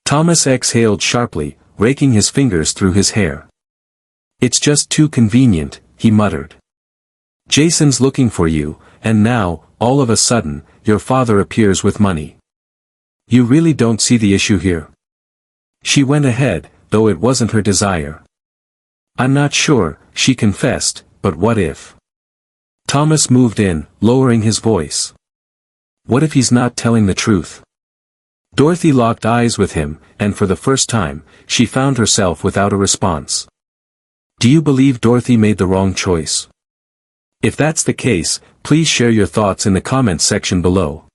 Thomas exhaled sharply, raking his fingers through his hair. "It's just too convenient," he muttered. "Jason's looking for you, and now, all of a sudden, your father appears with money. You really don't see the issue here?" She went ahead, though it wasn't her desire. "I'm not sure," she confessed, "but what if?" Thomas moved in, lowering his voice. "What if he's not telling the truth?" Dorothy locked eyes with him, and for the first time, she found herself without a response. Do you believe Dorothy made the wrong choice? If that's the case, please share your thoughts in the comments section below.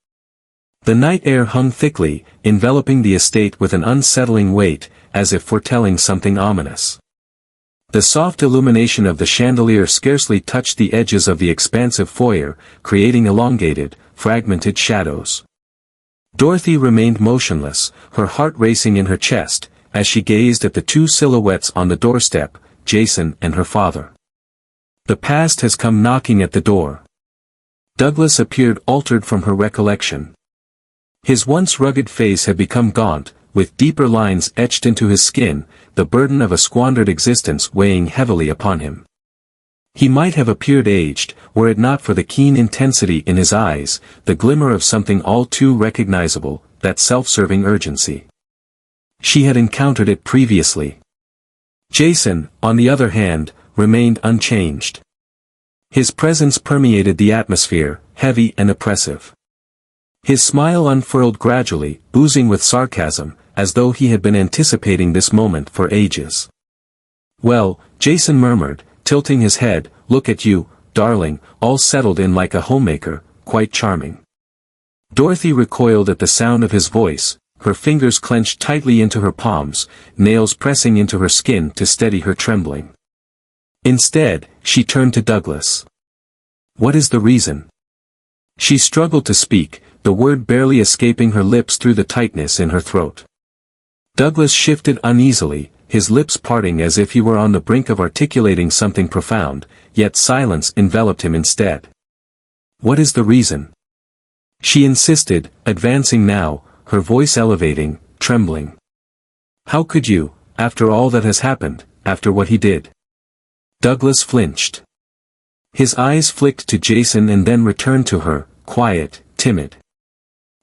The night air hung thickly, enveloping the estate with an unsettling weight, as if foretelling something ominous. The soft illumination of the chandelier scarcely touched the edges of the expansive foyer, creating elongated, fragmented shadows. Dorothy remained motionless, her heart racing in her chest, as she gazed at the two silhouettes on the doorstep, Jason and her father. The past has come knocking at the door. Douglas appeared altered from her recollection. His once rugged face had become gaunt, with deeper lines etched into his skin, the burden of a squandered existence weighing heavily upon him. He might have appeared aged, were it not for the keen intensity in his eyes, the glimmer of something all too recognizable, that self-serving urgency. She had encountered it previously. Jason, on the other hand, remained unchanged. His presence permeated the atmosphere, heavy and oppressive. His smile unfurled gradually, oozing with sarcasm, as though he had been anticipating this moment for ages. "Well," Jason murmured, tilting his head, "look at you, darling, all settled in like a homemaker, quite charming." Dorothy recoiled at the sound of his voice, her fingers clenched tightly into her palms, nails pressing into her skin to steady her trembling. Instead, she turned to Douglas. "What is the reason?" She struggled to speak, the word barely escaping her lips through the tightness in her throat. Douglas shifted uneasily, his lips parting as if he were on the brink of articulating something profound, yet silence enveloped him instead. "What is the reason?" She insisted, advancing now, her voice elevating, trembling. "How could you, after all that has happened, after what he did?" Douglas flinched. His eyes flicked to Jason and then returned to her, quiet, timid.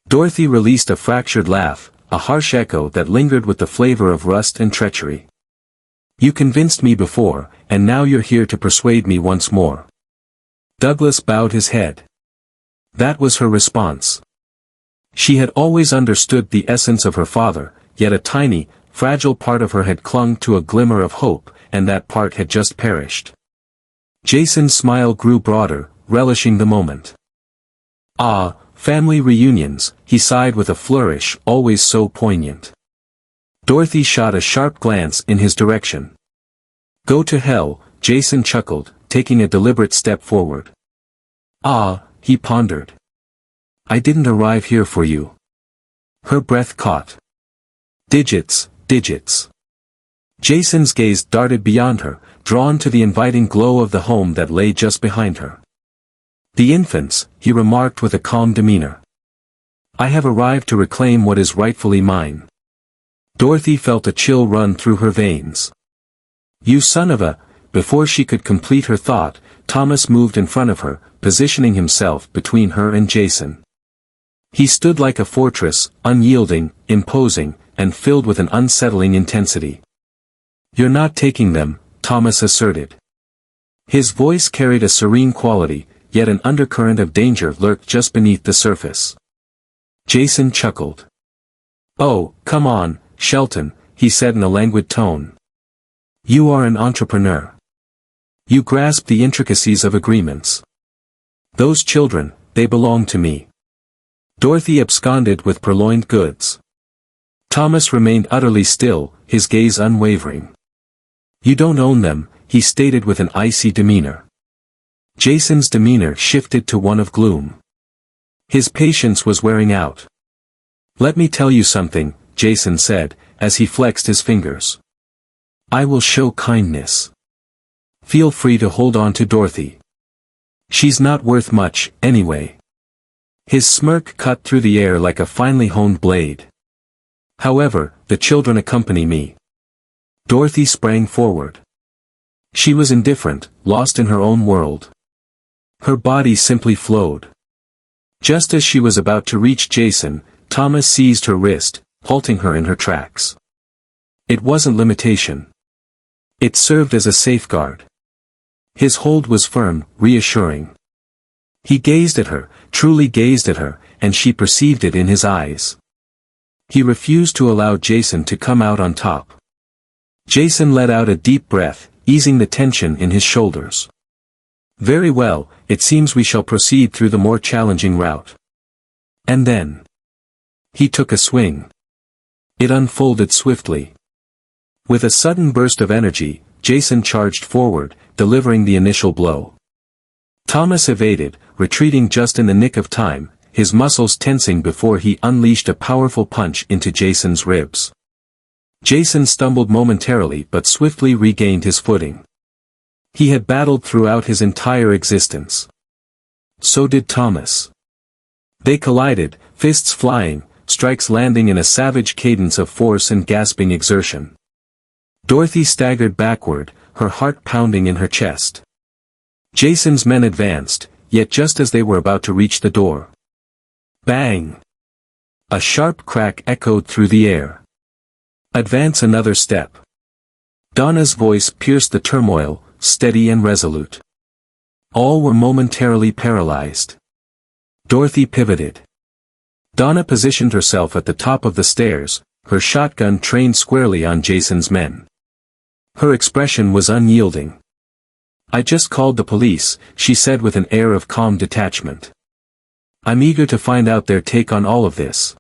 Dorothy released a fractured laugh, a harsh echo that lingered with the flavor of rust and treachery. "You convinced me before, and now you're here to persuade me once more." Douglas bowed his head. That was her response. She had always understood the essence of her father, yet a tiny, fragile part of her had clung to a glimmer of hope, and that part had just perished. Jason's smile grew broader, relishing the moment. Ah, family reunions, he sighed with a flourish always so poignant. Dorothy shot a sharp glance in his direction. Go to hell, Jason chuckled, taking a deliberate step forward. Ah, he pondered. I didn't arrive here for you. Her breath caught. Digits, digits. Jason's gaze darted beyond her, drawn to the inviting glow of the home that lay just behind her. The infants, he remarked with a calm demeanor. I have arrived to reclaim what is rightfully mine. Dorothy felt a chill run through her veins. You son of a... Before she could complete her thought, Thomas moved in front of her, positioning himself between her and Jason. He stood like a fortress, unyielding, imposing, and filled with an unsettling intensity. You're not taking them, Thomas asserted. His voice carried a serene quality, yet an undercurrent of danger lurked just beneath the surface. Jason chuckled. Oh, come on, Shelton, he said in a languid tone. You are an entrepreneur. You grasp the intricacies of agreements. Those children, they belong to me. Dorothy absconded with purloined goods. Thomas remained utterly still, his gaze unwavering. You don't own them, he stated with an icy demeanor. Jason's demeanor shifted to one of gloom. His patience was wearing out. Let me tell you something, Jason said, as he flexed his fingers. I will show kindness. Feel free to hold on to Dorothy. She's not worth much, anyway. His smirk cut through the air like a finely honed blade. However, the children accompany me. Dorothy sprang forward. She was indifferent, lost in her own world. Her body simply flowed. Just as she was about to reach Jason, Thomas seized her wrist, halting her in her tracks. It wasn't limitation. It served as a safeguard. His hold was firm, reassuring. He gazed at her, truly gazed at her, and she perceived it in his eyes. He refused to allow Jason to come out on top. Jason let out a deep breath, easing the tension in his shoulders. Very well, it seems we shall proceed through the more challenging route. And then he took a swing. It unfolded swiftly. With a sudden burst of energy, Jason charged forward, delivering the initial blow. Thomas evaded, retreating just in the nick of time, his muscles tensing before he unleashed a powerful punch into Jason's ribs. Jason stumbled momentarily but swiftly regained his footing. He had battled throughout his entire existence. So did Thomas. They collided, fists flying, strikes landing in a savage cadence of force and gasping exertion. Dorothy staggered backward, her heart pounding in her chest. Jason's men advanced, yet just as they were about to reach the door. Bang! A sharp crack echoed through the air. Advance another step. Donna's voice pierced the turmoil, steady and resolute. All were momentarily paralyzed. Dorothy pivoted. Donna positioned herself at the top of the stairs, her shotgun trained squarely on Jason's men. Her expression was unyielding. I just called the police, she said with an air of calm detachment. I'm eager to find out their take on all of this.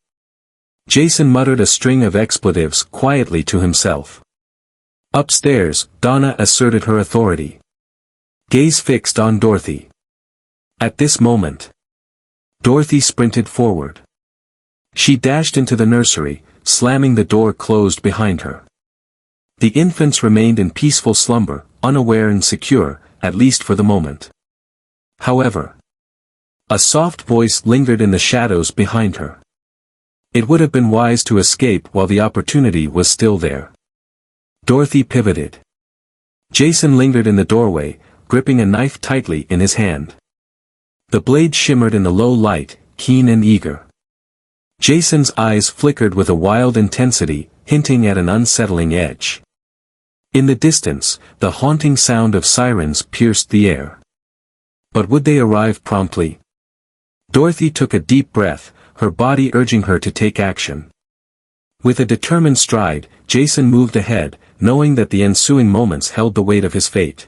Jason muttered a string of expletives quietly to himself. Upstairs, Donna asserted her authority. Gaze fixed on Dorothy. At this moment, Dorothy sprinted forward. She dashed into the nursery, slamming the door closed behind her. The infants remained in peaceful slumber, unaware and secure, at least for the moment. However, a soft voice lingered in the shadows behind her. It would have been wise to escape while the opportunity was still there. Dorothy pivoted. Jason lingered in the doorway, gripping a knife tightly in his hand. The blade shimmered in the low light, keen and eager. Jason's eyes flickered with a wild intensity, hinting at an unsettling edge. In the distance, the haunting sound of sirens pierced the air. But would they arrive promptly? Dorothy took a deep breath, her body urging her to take action. With a determined stride, Jason moved ahead, knowing that the ensuing moments held the weight of his fate.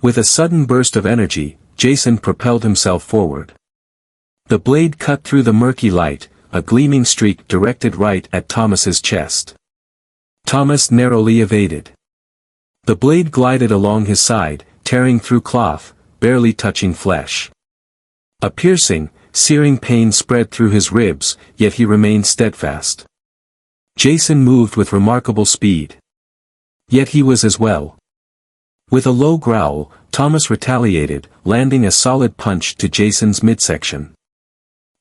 With a sudden burst of energy, Jason propelled himself forward. The blade cut through the murky light, a gleaming streak directed right at Thomas's chest. Thomas narrowly evaded. The blade glided along his side, tearing through cloth, barely touching flesh. A piercing, searing pain spread through his ribs, yet he remained steadfast. Jason moved with remarkable speed. Yet he was as well. With a low growl, Thomas retaliated, landing a solid punch to Jason's midsection.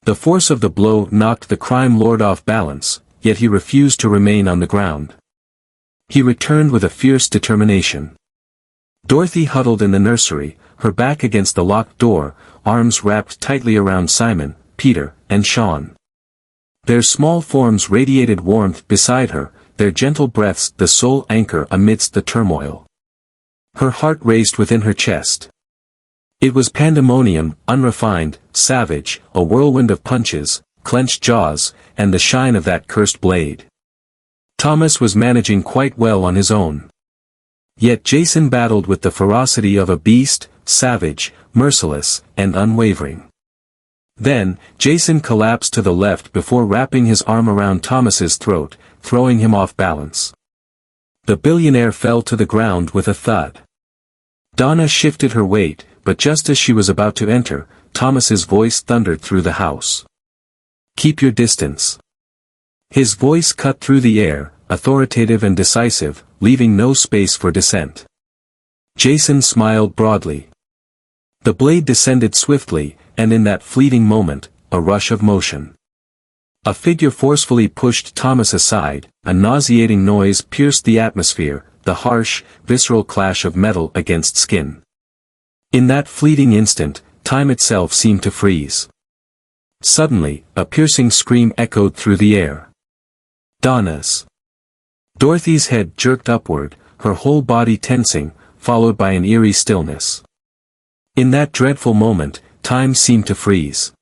The force of the blow knocked the crime lord off balance, yet he refused to remain on the ground. He returned with a fierce determination. Dorothy huddled in the nursery, her back against the locked door, arms wrapped tightly around Simon, Peter, and Sean. Their small forms radiated warmth beside her, their gentle breaths the sole anchor amidst the turmoil. Her heart raced within her chest. It was pandemonium, unrefined, savage, a whirlwind of punches, clenched jaws, and the shine of that cursed blade. Thomas was managing quite well on his own. Yet Jason battled with the ferocity of a beast, savage, merciless, and unwavering. Then, Jason collapsed to the left before wrapping his arm around Thomas's throat, throwing him off balance. The billionaire fell to the ground with a thud. Donna shifted her weight, but just as she was about to enter, Thomas's voice thundered through the house. "Keep your distance." His voice cut through the air, authoritative and decisive, leaving no space for dissent. Jason smiled broadly. The blade descended swiftly, and in that fleeting moment, a rush of motion. A figure forcefully pushed Thomas aside, a nauseating noise pierced the atmosphere, the harsh, visceral clash of metal against skin. In that fleeting instant, time itself seemed to freeze. Suddenly, a piercing scream echoed through the air. Donna's. Dorothy's head jerked upward, her whole body tensing, followed by an eerie stillness. In that dreadful moment, time seemed to freeze.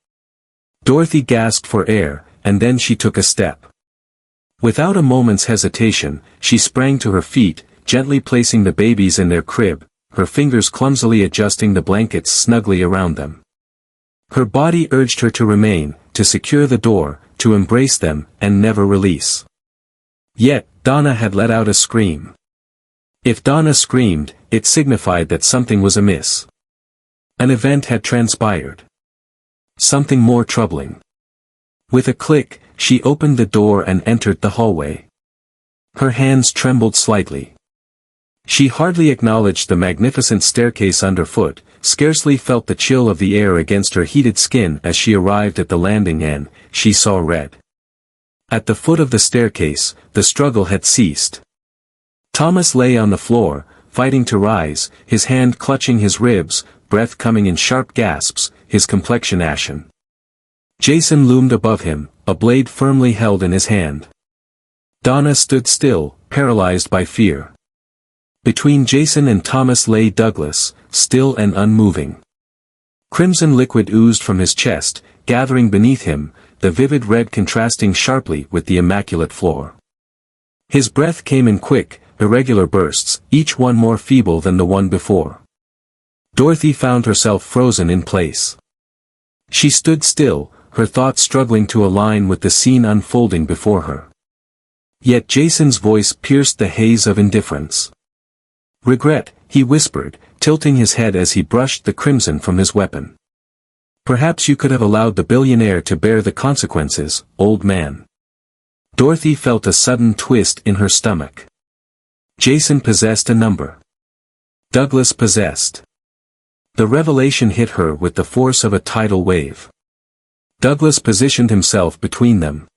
Dorothy gasped for air, and then she took a step. Without a moment's hesitation, she sprang to her feet, gently placing the babies in their crib, her fingers clumsily adjusting the blankets snugly around them. Her body urged her to remain, to secure the door, to embrace them, and never release. Yet, Donna had let out a scream. If Donna screamed, it signified that something was amiss. An event had transpired. Something more troubling. With a click, she opened the door and entered the hallway. Her hands trembled slightly. She hardly acknowledged the magnificent staircase underfoot, scarcely felt the chill of the air against her heated skin as she arrived at the landing and, she saw red. At the foot of the staircase, the struggle had ceased. Thomas lay on the floor, fighting to rise, his hand clutching his ribs, breath coming in sharp gasps, his complexion ashen. Jason loomed above him, a blade firmly held in his hand. Donna stood still, paralyzed by fear. Between Jason and Thomas lay Douglas, still and unmoving. Crimson liquid oozed from his chest, gathering beneath him, the vivid red contrasting sharply with the immaculate floor. His breath came in quick, irregular bursts, each one more feeble than the one before. Dorothy found herself frozen in place. She stood still, her thoughts struggling to align with the scene unfolding before her. Yet Jason's voice pierced the haze of indifference. "Regret," he whispered, tilting his head as he brushed the crimson from his weapon. "Perhaps you could have allowed the billionaire to bear the consequences, old man." Dorothy felt a sudden twist in her stomach. Jason possessed a number. Douglas possessed. The revelation hit her with the force of a tidal wave. Douglas positioned himself between them.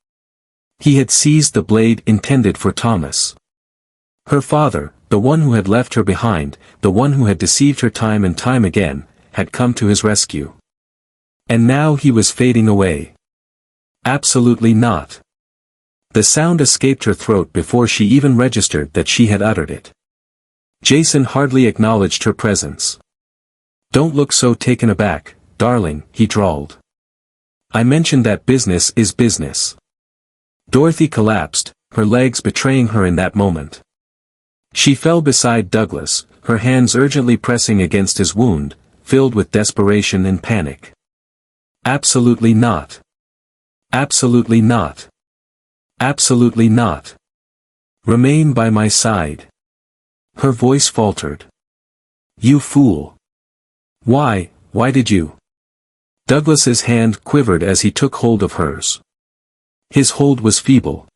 He had seized the blade intended for Thomas. Her father, the one who had left her behind, the one who had deceived her time and time again, had come to his rescue. And now he was fading away. Absolutely not. The sound escaped her throat before she even registered that she had uttered it. Jason hardly acknowledged her presence. Don't look so taken aback, darling, he drawled. I mentioned that business is business. Dorothy collapsed, her legs betraying her in that moment. She fell beside Douglas, her hands urgently pressing against his wound, filled with desperation and panic. Absolutely not. Absolutely not. Absolutely not. Remain by my side. Her voice faltered. You fool. Why did you? Douglas's hand quivered as he took hold of hers. His hold was feeble.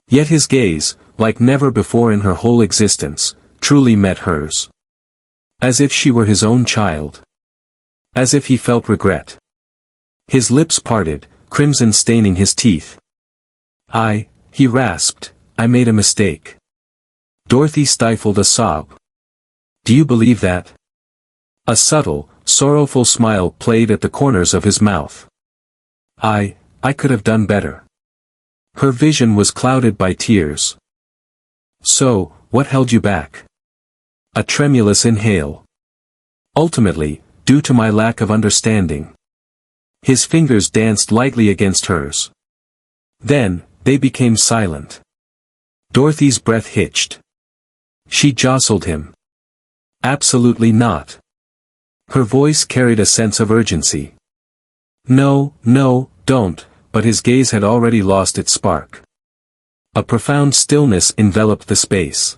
Yet his gaze, like never before in her whole existence, truly met hers. As if she were his own child. As if he felt regret. His lips parted, crimson staining his teeth. He rasped, I made a mistake. Dorothy stifled a sob. Do you believe that? A subtle, sorrowful smile played at the corners of his mouth. I could have done better. Her vision was clouded by tears. So, what held you back? A tremulous inhale. Ultimately, due to my lack of understanding. His fingers danced lightly against hers. Then, they became silent. Dorothy's breath hitched. She jostled him. Absolutely not. Her voice carried a sense of urgency. No, don't, but his gaze had already lost its spark. A profound stillness enveloped the space.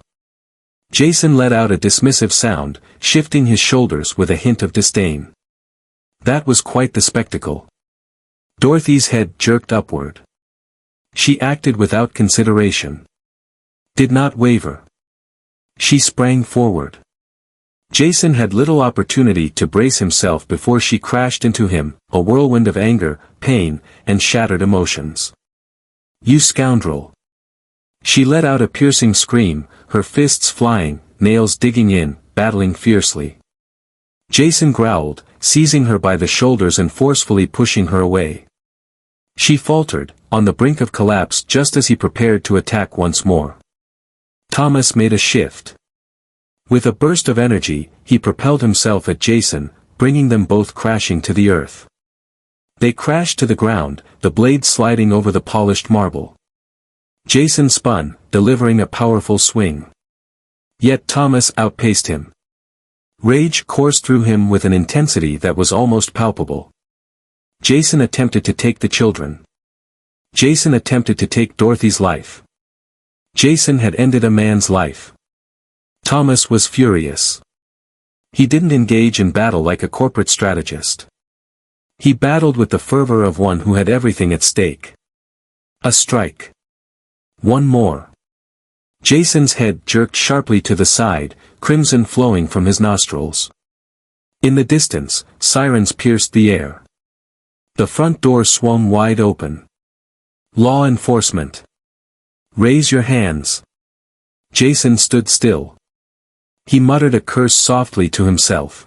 Jason let out a dismissive sound, shifting his shoulders with a hint of disdain. That was quite the spectacle. Dorothy's head jerked upward. She acted without consideration. Did not waver. She sprang forward. Jason had little opportunity to brace himself before she crashed into him, a whirlwind of anger, pain, and shattered emotions. You scoundrel! She let out a piercing scream, her fists flying, nails digging in, battling fiercely. Jason growled, seizing her by the shoulders and forcefully pushing her away. She faltered, on the brink of collapse just as he prepared to attack once more. Thomas made a shift. With a burst of energy, he propelled himself at Jason, bringing them both crashing to the earth. They crashed to the ground, the blade sliding over the polished marble. Jason spun, delivering a powerful swing. Yet Thomas outpaced him. Rage coursed through him with an intensity that was almost palpable. Jason attempted to take the children. Jason attempted to take Dorothy's life. Jason had ended a man's life. Thomas was furious. He didn't engage in battle like a corporate strategist. He battled with the fervor of one who had everything at stake. A strike. One more. Jason's head jerked sharply to the side, crimson flowing from his nostrils. In the distance, sirens pierced the air. The front door swung wide open. Law enforcement. Raise your hands. Jason stood still. He muttered a curse softly to himself.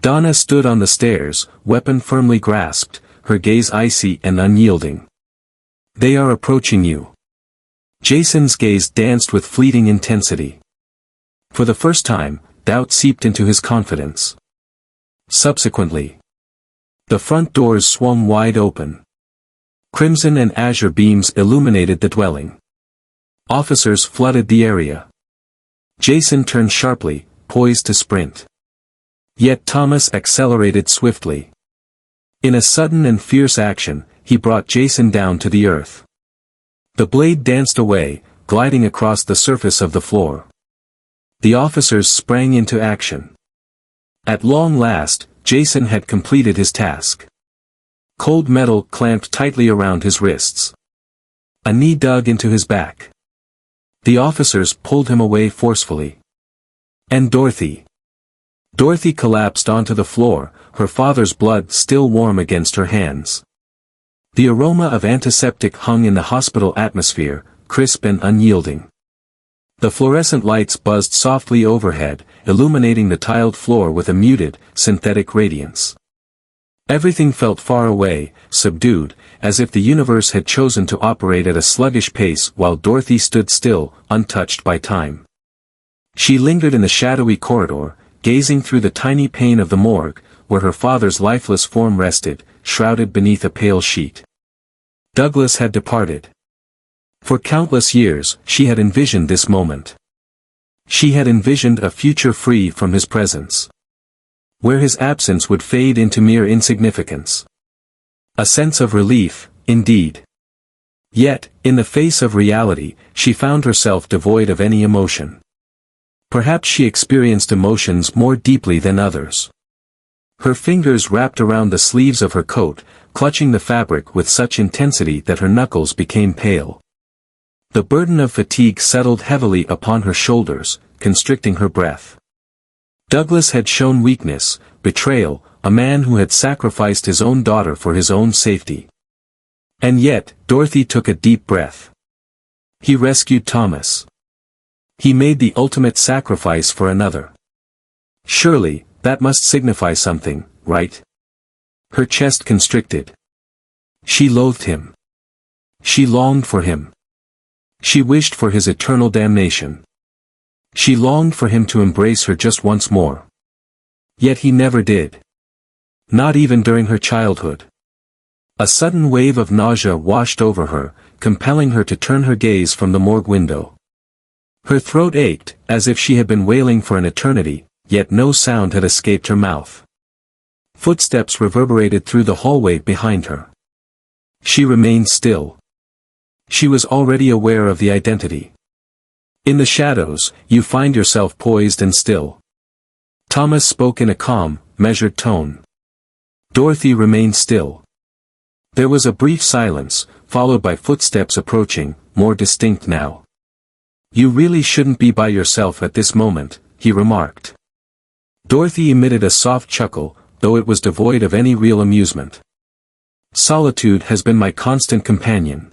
Donna stood on the stairs, weapon firmly grasped, her gaze icy and unyielding. They are approaching you. Jason's gaze danced with fleeting intensity. For the first time, doubt seeped into his confidence. Subsequently, the front doors swung wide open. Crimson and azure beams illuminated the dwelling. Officers flooded the area. Jason turned sharply, poised to sprint. Yet Thomas accelerated swiftly. In a sudden and fierce action, he brought Jason down to the earth. The blade danced away, gliding across the surface of the floor. The officers sprang into action. At long last, Jason had completed his task. Cold metal clamped tightly around his wrists. A knee dug into his back. The officers pulled him away forcefully. And Dorothy. Dorothy collapsed onto the floor, her father's blood still warm against her hands. The aroma of antiseptic hung in the hospital atmosphere, crisp and unyielding. The fluorescent lights buzzed softly overhead, illuminating the tiled floor with a muted, synthetic radiance. Everything felt far away, subdued, as if the universe had chosen to operate at a sluggish pace while Dorothy stood still, untouched by time. She lingered in the shadowy corridor, gazing through the tiny pane of the morgue, where her father's lifeless form rested, shrouded beneath a pale sheet. Douglas had departed. For countless years, she had envisioned this moment. She had envisioned a future free from his presence, where his absence would fade into mere insignificance. A sense of relief, indeed. Yet, in the face of reality, she found herself devoid of any emotion. Perhaps she experienced emotions more deeply than others. Her fingers wrapped around the sleeves of her coat, clutching the fabric with such intensity that her knuckles became pale. The burden of fatigue settled heavily upon her shoulders, constricting her breath. Douglas had shown weakness, betrayal, a man who had sacrificed his own daughter for his own safety. And yet, Dorothy took a deep breath. He rescued Thomas. He made the ultimate sacrifice for another. Surely, that must signify something, right? Her chest constricted. She loathed him. She longed for him. She wished for his eternal damnation. She longed for him to embrace her just once more. Yet he never did. Not even during her childhood. A sudden wave of nausea washed over her, compelling her to turn her gaze from the morgue window. Her throat ached, as if she had been wailing for an eternity, yet no sound had escaped her mouth. Footsteps reverberated through the hallway behind her. She remained still. She was already aware of the identity. In the shadows, you find yourself poised and still. Thomas spoke in a calm, measured tone. Dorothy remained still. There was a brief silence, followed by footsteps approaching, more distinct now. "You really shouldn't be by yourself at this moment," he remarked. Dorothy emitted a soft chuckle, though it was devoid of any real amusement. "Solitude has been my constant companion."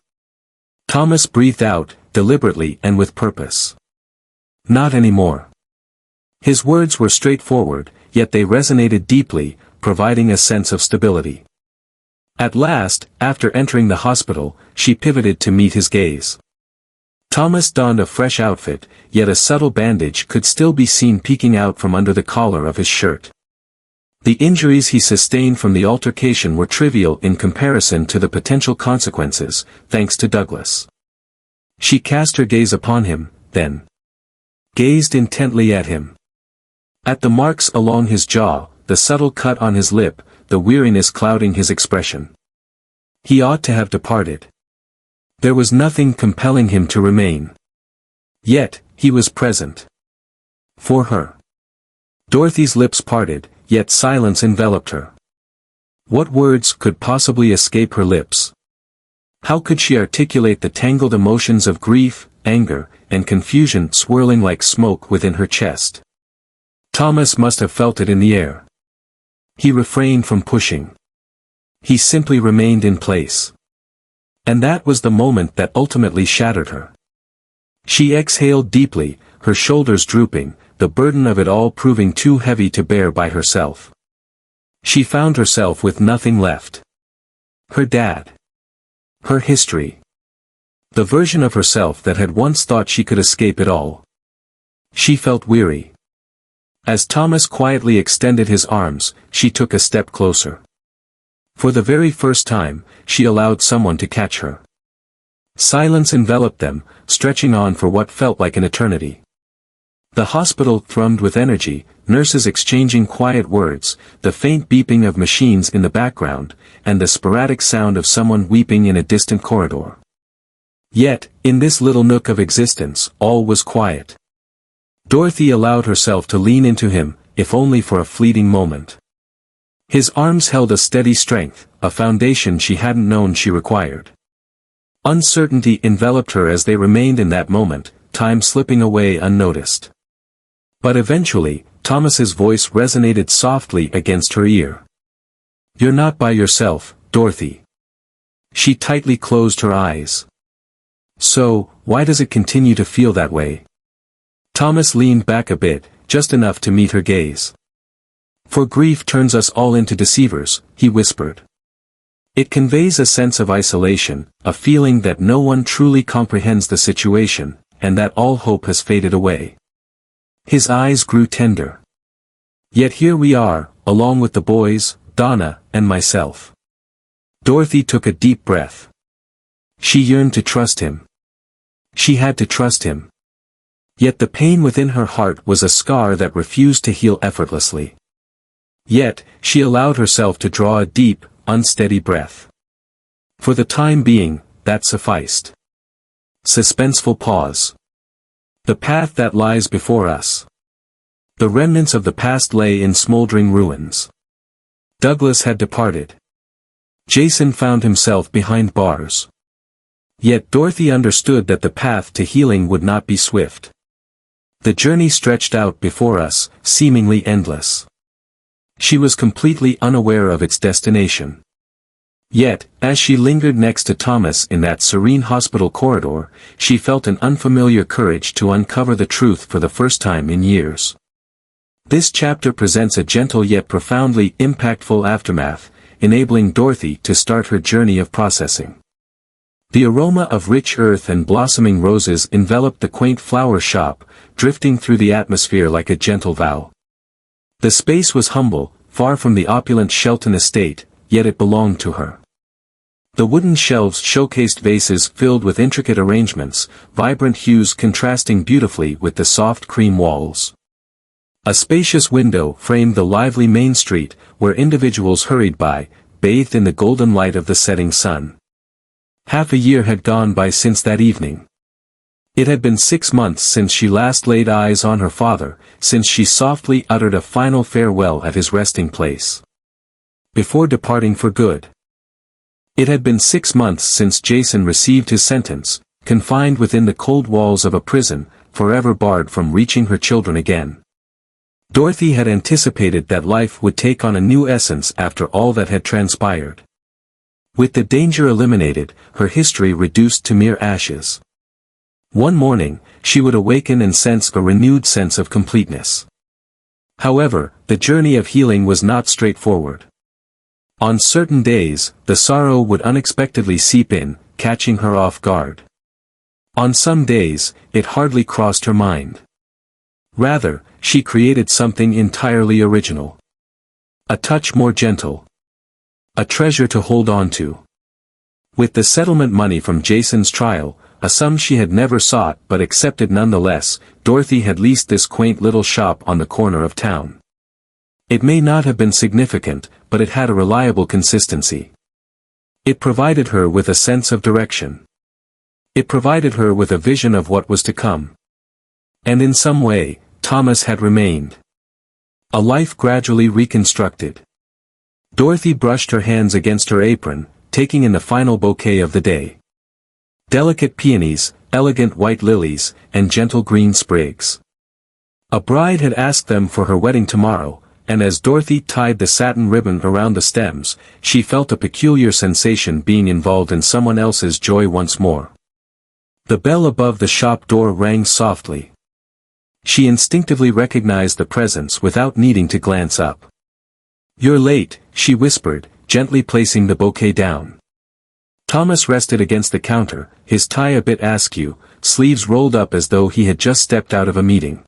Thomas breathed out, deliberately and with purpose. "Not anymore." His words were straightforward, yet they resonated deeply, providing a sense of stability. At last, after entering the hospital, she pivoted to meet his gaze. Thomas donned a fresh outfit, yet a subtle bandage could still be seen peeking out from under the collar of his shirt. The injuries he sustained from the altercation were trivial in comparison to the potential consequences, thanks to Douglas. She cast her gaze upon him, then gazed intently at him. At the marks along his jaw, the subtle cut on his lip, the weariness clouding his expression. He ought to have departed. There was nothing compelling him to remain. Yet, he was present. For her. Dorothy's lips parted, yet silence enveloped her. What words could possibly escape her lips? How could she articulate the tangled emotions of grief, anger, and confusion swirling like smoke within her chest? Thomas must have felt it in the air. He refrained from pushing. He simply remained in place. And that was the moment that ultimately shattered her. She exhaled deeply, her shoulders drooping, the burden of it all proving too heavy to bear by herself. She found herself with nothing left. Her dad. Her history. The version of herself that had once thought she could escape it all. She felt weary. As Thomas quietly extended his arms, she took a step closer. For the very first time, she allowed someone to catch her. Silence enveloped them, stretching on for what felt like an eternity. The hospital thrummed with energy, nurses exchanging quiet words, the faint beeping of machines in the background, and the sporadic sound of someone weeping in a distant corridor. Yet, in this little nook of existence, all was quiet. Dorothy allowed herself to lean into him, if only for a fleeting moment. His arms held a steady strength, a foundation she hadn't known she required. Uncertainty enveloped her as they remained in that moment, time slipping away unnoticed. But eventually, Thomas's voice resonated softly against her ear. "You're not by yourself, Dorothy." She tightly closed her eyes. "So, why does it continue to feel that way?" Thomas leaned back a bit, just enough to meet her gaze. "For grief turns us all into deceivers," he whispered. "It conveys a sense of isolation, a feeling that no one truly comprehends the situation, and that all hope has faded away." His eyes grew tender. Yet here we are, along with the boys, Donna, and myself. Dorothy took a deep breath. She yearned to trust him. She had to trust him. Yet the pain within her heart was a scar that refused to heal effortlessly. Yet, she allowed herself to draw a deep, unsteady breath. For the time being, that sufficed. Suspenseful pause. The path that lies before us. The remnants of the past lay in smoldering ruins. Douglas had departed. Jason found himself behind bars. Yet Dorothy understood that the path to healing would not be swift. The journey stretched out before us, seemingly endless. She was completely unaware of its destination. Yet, as she lingered next to Thomas in that serene hospital corridor, she felt an unfamiliar courage to uncover the truth for the first time in years. This chapter presents a gentle yet profoundly impactful aftermath, enabling Dorothy to start her journey of processing. The aroma of rich earth and blossoming roses enveloped the quaint flower shop, drifting through the atmosphere like a gentle vow. The space was humble, far from the opulent Shelton estate, yet it belonged to her. The wooden shelves showcased vases filled with intricate arrangements, vibrant hues contrasting beautifully with the soft cream walls. A spacious window framed the lively main street, where individuals hurried by, bathed in the golden light of the setting sun. Half a year had gone by since that evening. It had been 6 months since she last laid eyes on her father, since she softly uttered a final farewell at his resting place. Before departing for good. It had been 6 months since Jason received his sentence, confined within the cold walls of a prison, forever barred from reaching her children again. Dorothy had anticipated that life would take on a new essence after all that had transpired. With the danger eliminated, her history reduced to mere ashes. One morning, she would awaken and sense a renewed sense of completeness. However, the journey of healing was not straightforward. On certain days, the sorrow would unexpectedly seep in, catching her off guard. On some days, it hardly crossed her mind. Rather, she created something entirely original. A touch more gentle. A treasure to hold on to. With the settlement money from Jason's trial, a sum she had never sought but accepted nonetheless, Dorothy had leased this quaint little shop on the corner of town. It may not have been significant, but it had a reliable consistency. It provided her with a sense of direction. It provided her with a vision of what was to come. And in some way, Thomas had remained. A life gradually reconstructed. Dorothy brushed her hands against her apron, taking in the final bouquet of the day. Delicate peonies, elegant white lilies, and gentle green sprigs. A bride had asked them for her wedding tomorrow, and as Dorothy tied the satin ribbon around the stems, she felt a peculiar sensation being involved in someone else's joy once more. The bell above the shop door rang softly. She instinctively recognized the presence without needing to glance up. "You're late," she whispered, gently placing the bouquet down. Thomas rested against the counter, his tie a bit askew, sleeves rolled up as though he had just stepped out of a meeting.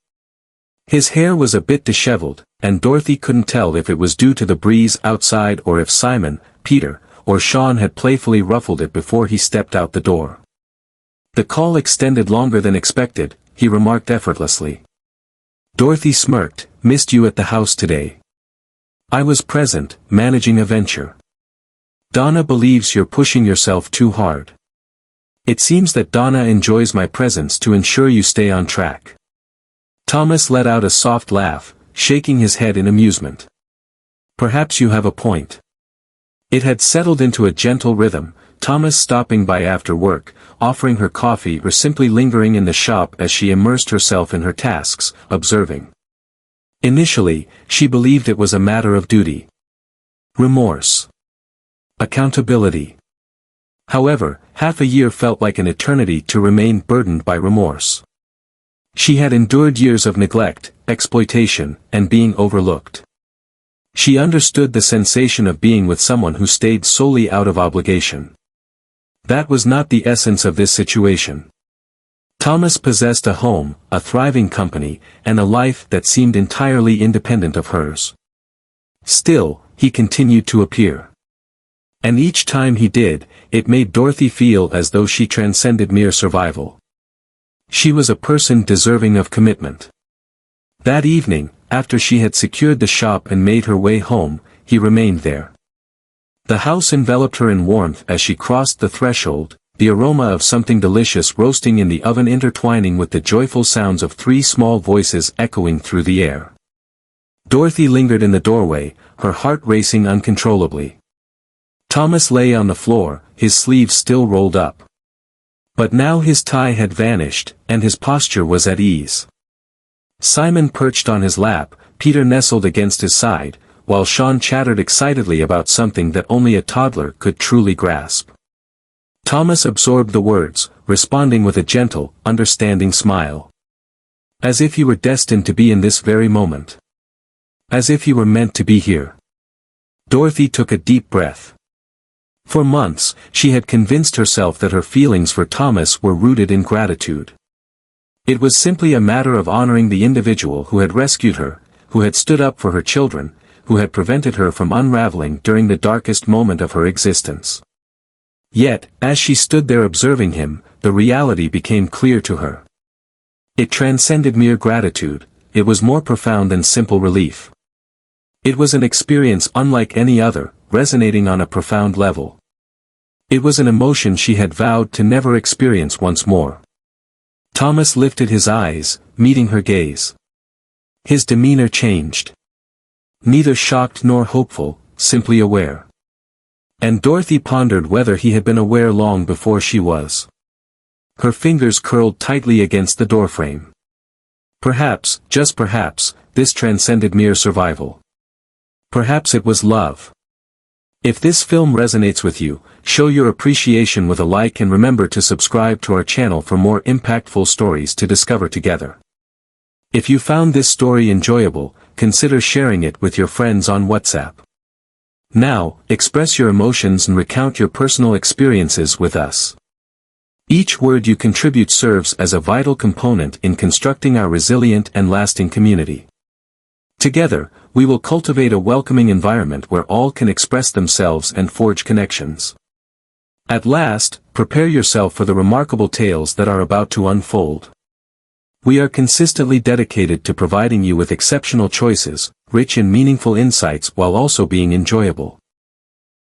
His hair was a bit disheveled, and Dorothy couldn't tell if it was due to the breeze outside or if Simon, Peter, or Sean had playfully ruffled it before he stepped out the door. "The call extended longer than expected," he remarked effortlessly. Dorothy smirked. "Missed you at the house today. I was present, managing a venture. Donna believes you're pushing yourself too hard. It seems that Donna enjoys my presence to ensure you stay on track." Thomas let out a soft laugh, shaking his head in amusement. "Perhaps you have a point." It had settled into a gentle rhythm, Thomas stopping by after work, offering her coffee or simply lingering in the shop as she immersed herself in her tasks, observing. Initially, she believed it was a matter of duty. Remorse. Accountability. However, half a year felt like an eternity to remain burdened by remorse. She had endured years of neglect, exploitation, and being overlooked. She understood the sensation of being with someone who stayed solely out of obligation. That was not the essence of this situation. Thomas possessed a home, a thriving company, and a life that seemed entirely independent of hers. Still, he continued to appear. And each time he did, it made Dorothy feel as though she transcended mere survival. She was a person deserving of commitment. That evening, after she had secured the shop and made her way home, he remained there. The house enveloped her in warmth as she crossed the threshold, the aroma of something delicious roasting in the oven intertwining with the joyful sounds of 3 small voices echoing through the air. Dorothy lingered in the doorway, her heart racing uncontrollably. Thomas lay on the floor, his sleeves still rolled up. But now his tie had vanished, and his posture was at ease. Simon perched on his lap, Peter nestled against his side, while Sean chattered excitedly about something that only a toddler could truly grasp. Thomas absorbed the words, responding with a gentle, understanding smile. As if he were destined to be in this very moment. As if he were meant to be here. Dorothy took a deep breath. For months, she had convinced herself that her feelings for Thomas were rooted in gratitude. It was simply a matter of honoring the individual who had rescued her, who had stood up for her children, who had prevented her from unraveling during the darkest moment of her existence. Yet, as she stood there observing him, the reality became clear to her. It transcended mere gratitude, it was more profound than simple relief. It was an experience unlike any other, resonating on a profound level. It was an emotion she had vowed to never experience once more. Thomas lifted his eyes, meeting her gaze. His demeanor changed. Neither shocked nor hopeful, simply aware. And Dorothy pondered whether he had been aware long before she was. Her fingers curled tightly against the doorframe. Perhaps, just perhaps, this transcended mere survival. Perhaps it was love. If this film resonates with you, show your appreciation with a like and remember to subscribe to our channel for more impactful stories to discover together. If you found this story enjoyable, consider sharing it with your friends on WhatsApp. Now, express your emotions and recount your personal experiences with us. Each word you contribute serves as a vital component in constructing our resilient and lasting community. Together, we will cultivate a welcoming environment where all can express themselves and forge connections. At last, prepare yourself for the remarkable tales that are about to unfold. We are consistently dedicated to providing you with exceptional choices, rich in meaningful insights while also being enjoyable.